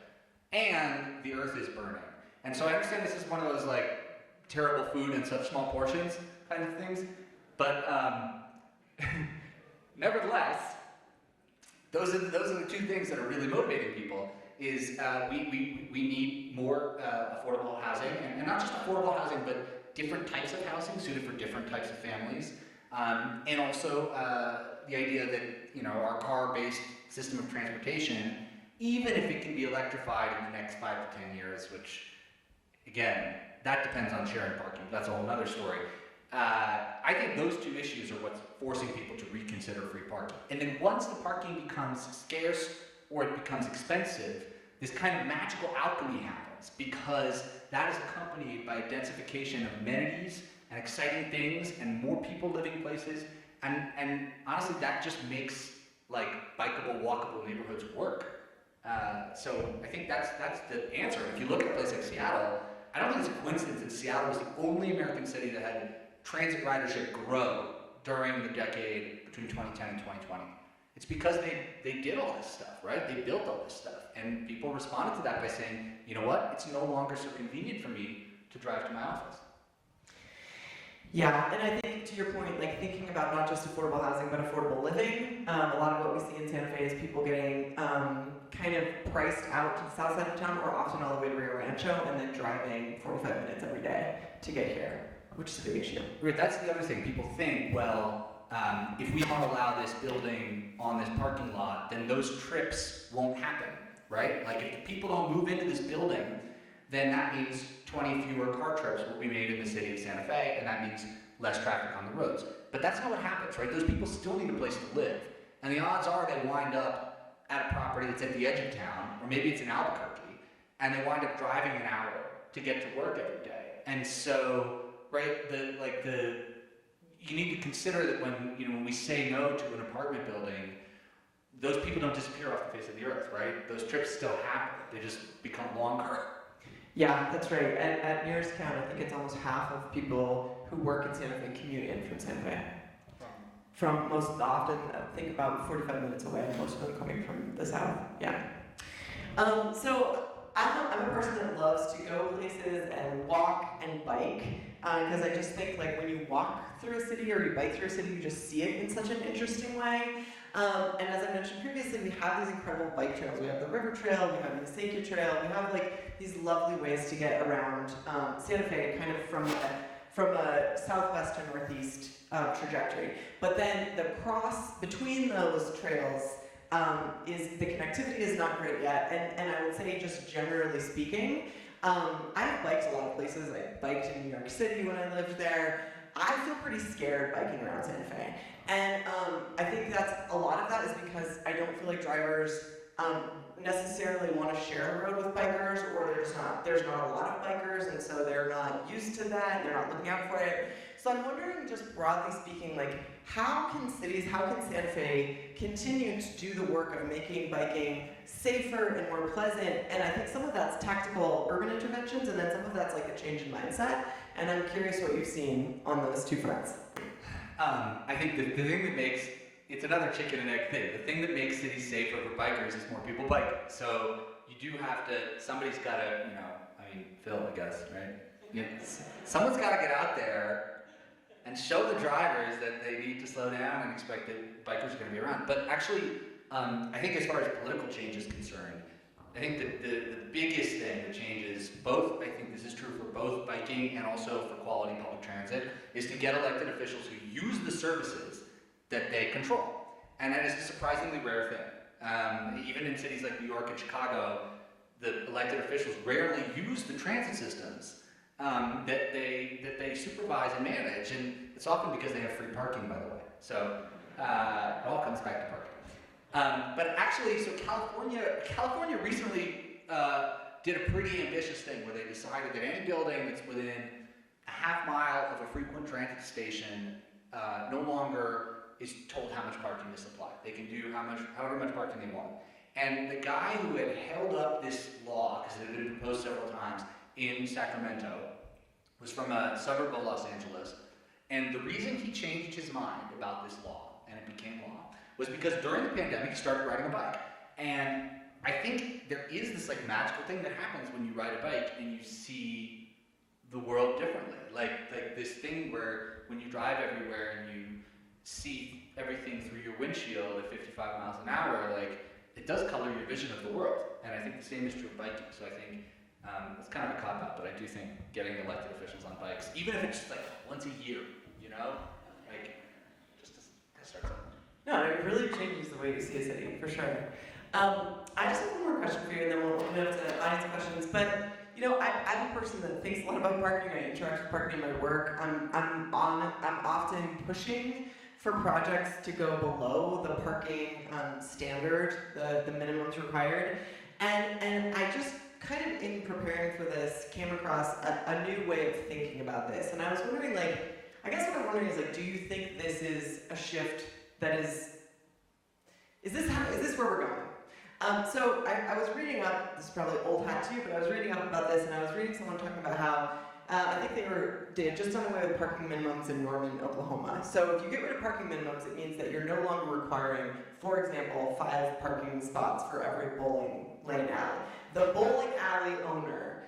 And the earth is burning. And so I understand this is one of those, like, terrible food in such small portions kind of things. But nevertheless, those are the two things that are really motivating people. Is we need more affordable housing, and not just affordable housing, but different types of housing suited for different types of families, and also the idea that, you know, our car-based system of transportation, even if it can be electrified in the next 5 to 10 years, which, again, that depends on sharing parking. That's a whole other story. I think those two issues are what's forcing people to reconsider free parking. And then once the parking becomes scarce or it becomes expensive, this kind of magical alchemy happens, because that is accompanied by a densification of amenities and exciting things and more people living places. And honestly, that just makes, like, bikeable, walkable neighborhoods work. So I think that's the answer. If you look at a place like Seattle, I don't think it's a coincidence that Seattle was the only American city that had transit ridership grow during the decade between 2010 and 2020. It's because they did all this stuff, right? They built all this stuff. And people responded to that by saying, you know what? It's no longer so convenient for me to drive to my office. Yeah, and I think, to your point, like, thinking about not just affordable housing, but affordable living, a lot of what we see in Santa Fe is people getting kind of priced out to the south side of town, or often all the way to Rio Rancho, and then driving 45 minutes every day to get here, which is a big issue. Right, that's the other thing. People think, well, if we don't allow this building on this parking lot, then those trips won't happen, right? Like, if the people don't move into this building, then that means 20 fewer car trips will be made in the city of Santa Fe, and that means less traffic on the roads. But that's not what happens, right? Those people still need a place to live. And the odds are they wind up at a property that's at the edge of town, or maybe it's in Albuquerque, and they wind up driving an hour to get to work every day. And so, right, you need to consider that when we say no to an apartment building, those people don't disappear off the face of the earth, right? Those trips still happen. They just become longer. Yeah, that's right. At nearest count, I think it's almost half of people who work in Santa Fe commute in from Santa Fe. From most often, I think about 45 minutes away, most of them coming from the south. Yeah. So I'm a person that loves to go places and walk and bike, because I just think like when you walk through a city or you bike through a city, you just see it in such an interesting way. And as I mentioned previously, we have these incredible bike trails. We have the River Trail, we have the Acequia Trail, we have like these lovely ways to get around Santa Fe, kind of from a southwest to northeast trajectory. But then the cross between those trails is the connectivity is not great yet, and I would say just generally speaking, I've biked a lot of places. I biked in New York City when I lived there. I feel pretty scared biking around Santa Fe, and I think that's a lot of that is because I don't feel like drivers necessarily want to share a road with bikers, or there's not a lot of bikers, and so they're not used to that. They're not looking out for it. So I'm wondering, just broadly speaking, like how can Santa Fe continue to do the work of making biking safer and more pleasant? And I think some of that's tactical urban interventions, and then some of that's like a change in mindset. And I'm curious what you've seen on those two fronts. I think the thing that makes, it's another chicken and egg thing. The thing that makes cities safer for bikers is more people biking. So you do have to, somebody's got to, Phil, I guess, right? Someone's got to get out there and show the drivers that they need to slow down and expect that bikers are going to be around. But actually, I think as far as political change is concerned, I think that the biggest thing that changes both, I think this is true for both biking and also for quality public transit, is to get elected officials who use the services that they control. And that is a surprisingly rare thing. Even in cities like New York and Chicago, the elected officials rarely use the transit systems that they supervise and manage, and it's often because they have free parking, by the way. So it all comes back to parking. But actually, so California recently did a pretty ambitious thing where they decided that any building that's within a half mile of a frequent transit station no longer is told how much parking to supply. They can do however much parking they want. And the guy who had held up this law, because it had been proposed several times, in Sacramento, was from a suburb of Los Angeles. And the reason he changed his mind about this law, and it became law, was because during the pandemic he started riding a bike. And I think there is this like magical thing that happens when you ride a bike and you see the world differently. Like this thing where when you drive everywhere and you see everything through your windshield at 55 miles an hour, like it does color your vision of the world. And I think the same is true of biking. So I think it's kind of a cop-out, but I do think getting elected officials on bikes, even if it's just like once a year, like just to start something. No, it really changes the way you see a city, for sure. I just have one more question for you, and then we'll open it up to audience questions. But I'm a person that thinks a lot about parking. I interact with parking in my work. I'm often pushing for projects to go below the parking standard, the minimums required, and I just kind of in preparing for this came across a new way of thinking about this, and I was wondering, I guess what I'm wondering is, do you think this is a shift that is this where we're going? So I was reading up, this is probably old hat to you, but I was reading up about this, and I was reading someone talking about how I think they had just done away with parking minimums in Norman, Oklahoma. So if you get rid of parking minimums, it means that you're no longer requiring, for example, 5 parking spots for every bowling lane alley. The bowling alley owner,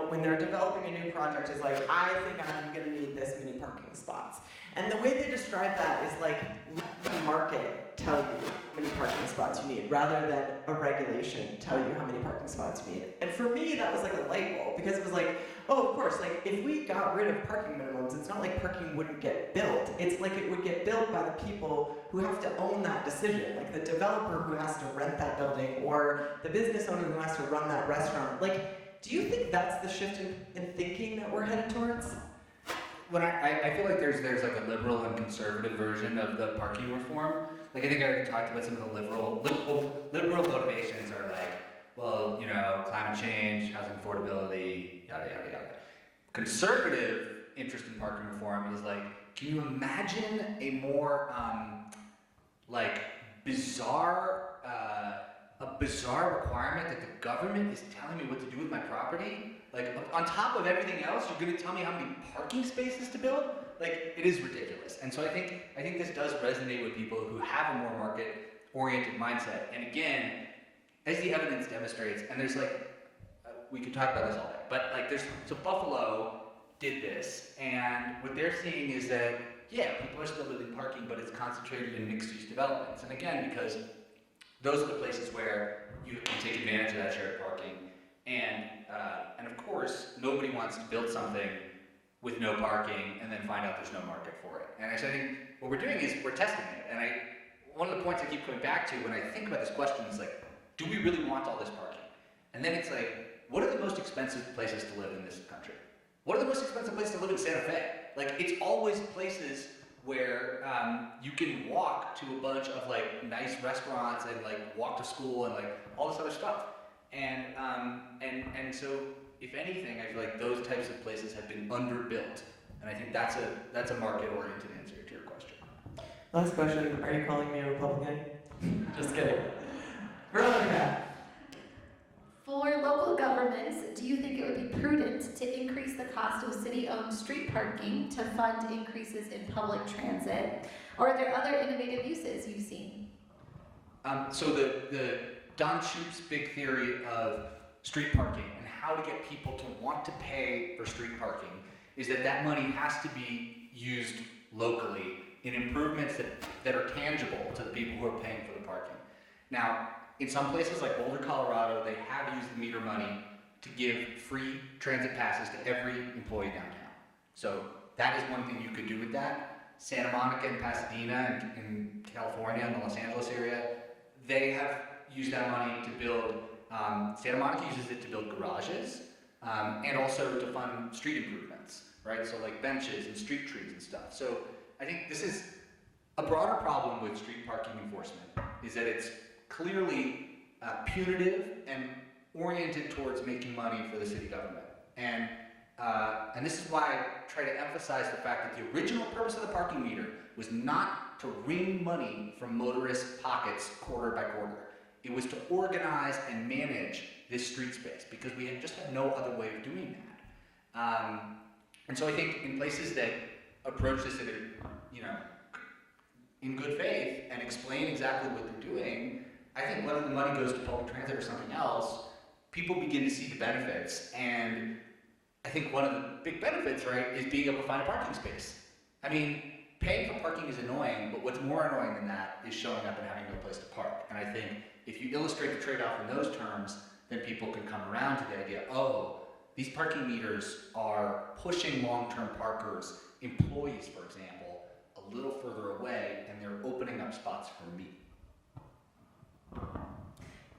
when they're developing a new project, is like, I think I'm going to need this many parking spots. And the way they describe that is like, let the market tell you how many parking spots you need, rather than a regulation tell you how many parking spots you need. And for me, that was like a light bulb, because it was like, oh, of course, if we got rid of parking minimums, it's not like parking wouldn't get built. It's like it would get built by the people who have to own that decision, like the developer who has to rent that building, or the business owner who has to run that restaurant. Do you think that's the shift in thinking that we're headed towards? When I feel like there's like a liberal and conservative version of the parking reform. I think I already talked about some of the liberal motivations are like, well, climate change, housing affordability, yada, yada, yada. Conservative interest in parking reform is like, can you imagine a more, bizarre requirement that the government is telling me what to do with my property? Like, on top of everything else, you're gonna tell me how many parking spaces to build? Like, it is ridiculous. And so I think this does resonate with people who have a more market-oriented mindset. And again, as the evidence demonstrates, and there's we could talk about this all day, but so Buffalo did this, and what they're seeing is that, yeah, people are still building parking, but it's concentrated in mixed-use developments. And again, because those are the places where you can take advantage of that shared parking. And of course, nobody wants to build something with no parking and then find out there's no market for it. And so I think what we're doing is we're testing it. And one of the points I keep coming back to when I think about this question is do we really want all this parking? And then it's what are the most expensive places to live in this country? What are the most expensive places to live in Santa Fe? It's always places where you can walk to a bunch of nice restaurants and walk to school and all this other stuff. And so if anything, I feel like those types of places have been underbuilt. And I think that's a market-oriented answer to your question. Last question, are you calling me a Republican? Just kidding. Veronica. For local governments, do you think it would be prudent to increase the cost of city-owned street parking to fund increases in public transit? Or are there other innovative uses you've seen? So the Don Shoup's big theory of street parking and how to get people to want to pay for street parking is that money has to be used locally in improvements that are tangible to the people who are paying for the parking. Now, in some places like Boulder, Colorado, they have used the meter money to give free transit passes to every employee downtown. So that is one thing you could do with that. Santa Monica and Pasadena in California and the Los Angeles area, they have used that money to build, Santa Monica uses it to build garages and also to fund street improvements, right? So benches and street trees and stuff. So I think this is a broader problem with street parking enforcement, is that it's clearly punitive and oriented towards making money for the city government. And this is why I try to emphasize the fact that the original purpose of the parking meter was not to wring money from motorists' pockets quarter by quarter. It was to organize and manage this street space because we just had no other way of doing that. And so I think in places that approach this in good faith and explain exactly what they're doing, I think whether the money goes to public transit or something else, people begin to see the benefits. And I think one of the big benefits, right, is being able to find a parking space. I mean, paying for parking is annoying, but what's more annoying than that is showing up and having no place to park. And I think if you illustrate the trade-off in those terms, then people can come around to the idea, oh, these parking meters are pushing long-term parkers, employees, for example, a little further away, and they're opening up spots for me.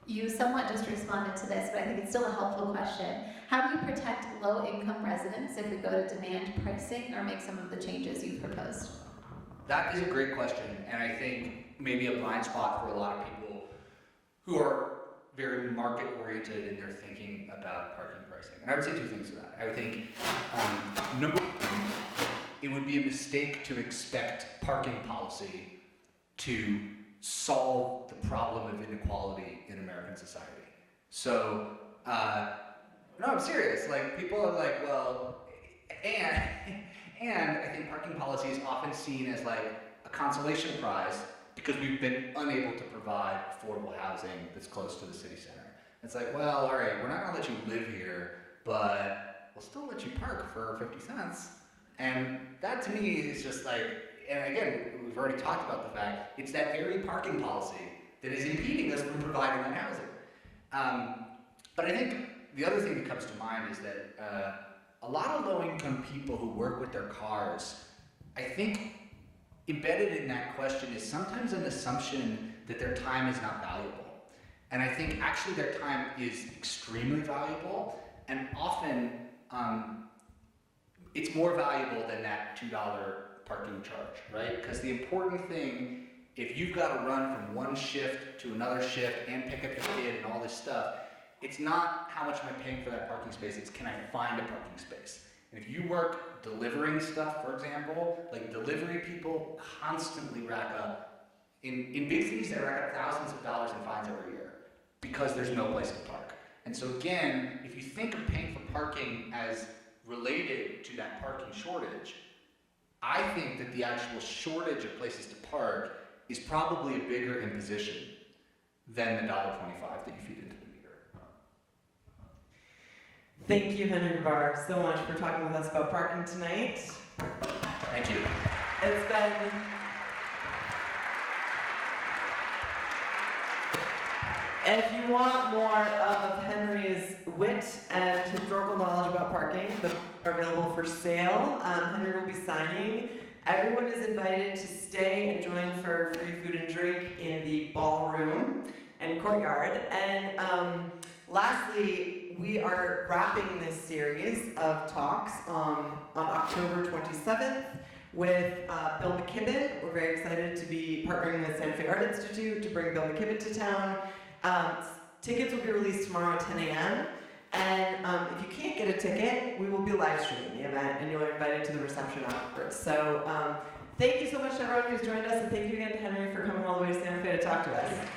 You somewhat just responded to this, but I think it's still a helpful question. How do you protect low-income residents if we go to demand pricing or make some of the changes you've proposed? That is a great question, and I think maybe a blind spot for a lot of people who are very market-oriented in their thinking about parking pricing. And I would say two things to that. I would think, number one, it would be a mistake to expect parking policy to solve the problem of inequality in American society. So, no, I'm serious. People are well, and I think parking policy is often seen as a consolation prize because we've been unable to provide affordable housing that's close to the city center. It's well, all right, we're not gonna let you live here, but we'll still let you park for 50 cents. And that to me is just and again, we've already talked about the fact, it's that very parking policy that is impeding us from providing that housing. But I think the other thing that comes to mind is that a lot of low-income people who work with their cars, I think embedded in that question is sometimes an assumption that their time is not valuable. And I think actually their time is extremely valuable, and often it's more valuable than that $2 parking charge, right? Because the important thing, if you've got to run from one shift to another shift and pick up your kid and all this stuff, It's not how much am I paying for that parking space, it's can I find a parking space. And if you work delivering stuff, for example, like delivery people constantly rack up, in big cities they rack up thousands of dollars in fines every year because there's no place to park. And so again, if you think of paying for parking as related to that parking shortage, I think that the actual shortage of places to park is probably a bigger imposition than the $1.25 that you feed into the meter. Thank you, Henry Grabar, so much for talking with us about parking tonight. Thank you. It's been if you want more of Henry's wit and historical knowledge about parking, the books are available for sale. Henry will be signing. Everyone is invited to stay and join for free food and drink in the ballroom and courtyard. And lastly, we are wrapping this series of talks on October 27th with Bill McKibben. We're very excited to be partnering with Santa Fe Art Institute to bring Bill McKibben to town. Tickets will be released tomorrow at 10 a.m. And if you can't get a ticket, we will be live streaming the event and you're invited to the reception afterwards. So thank you so much to everyone who's joined us, and thank you again to Henry for coming all the way to Santa Fe to talk to us.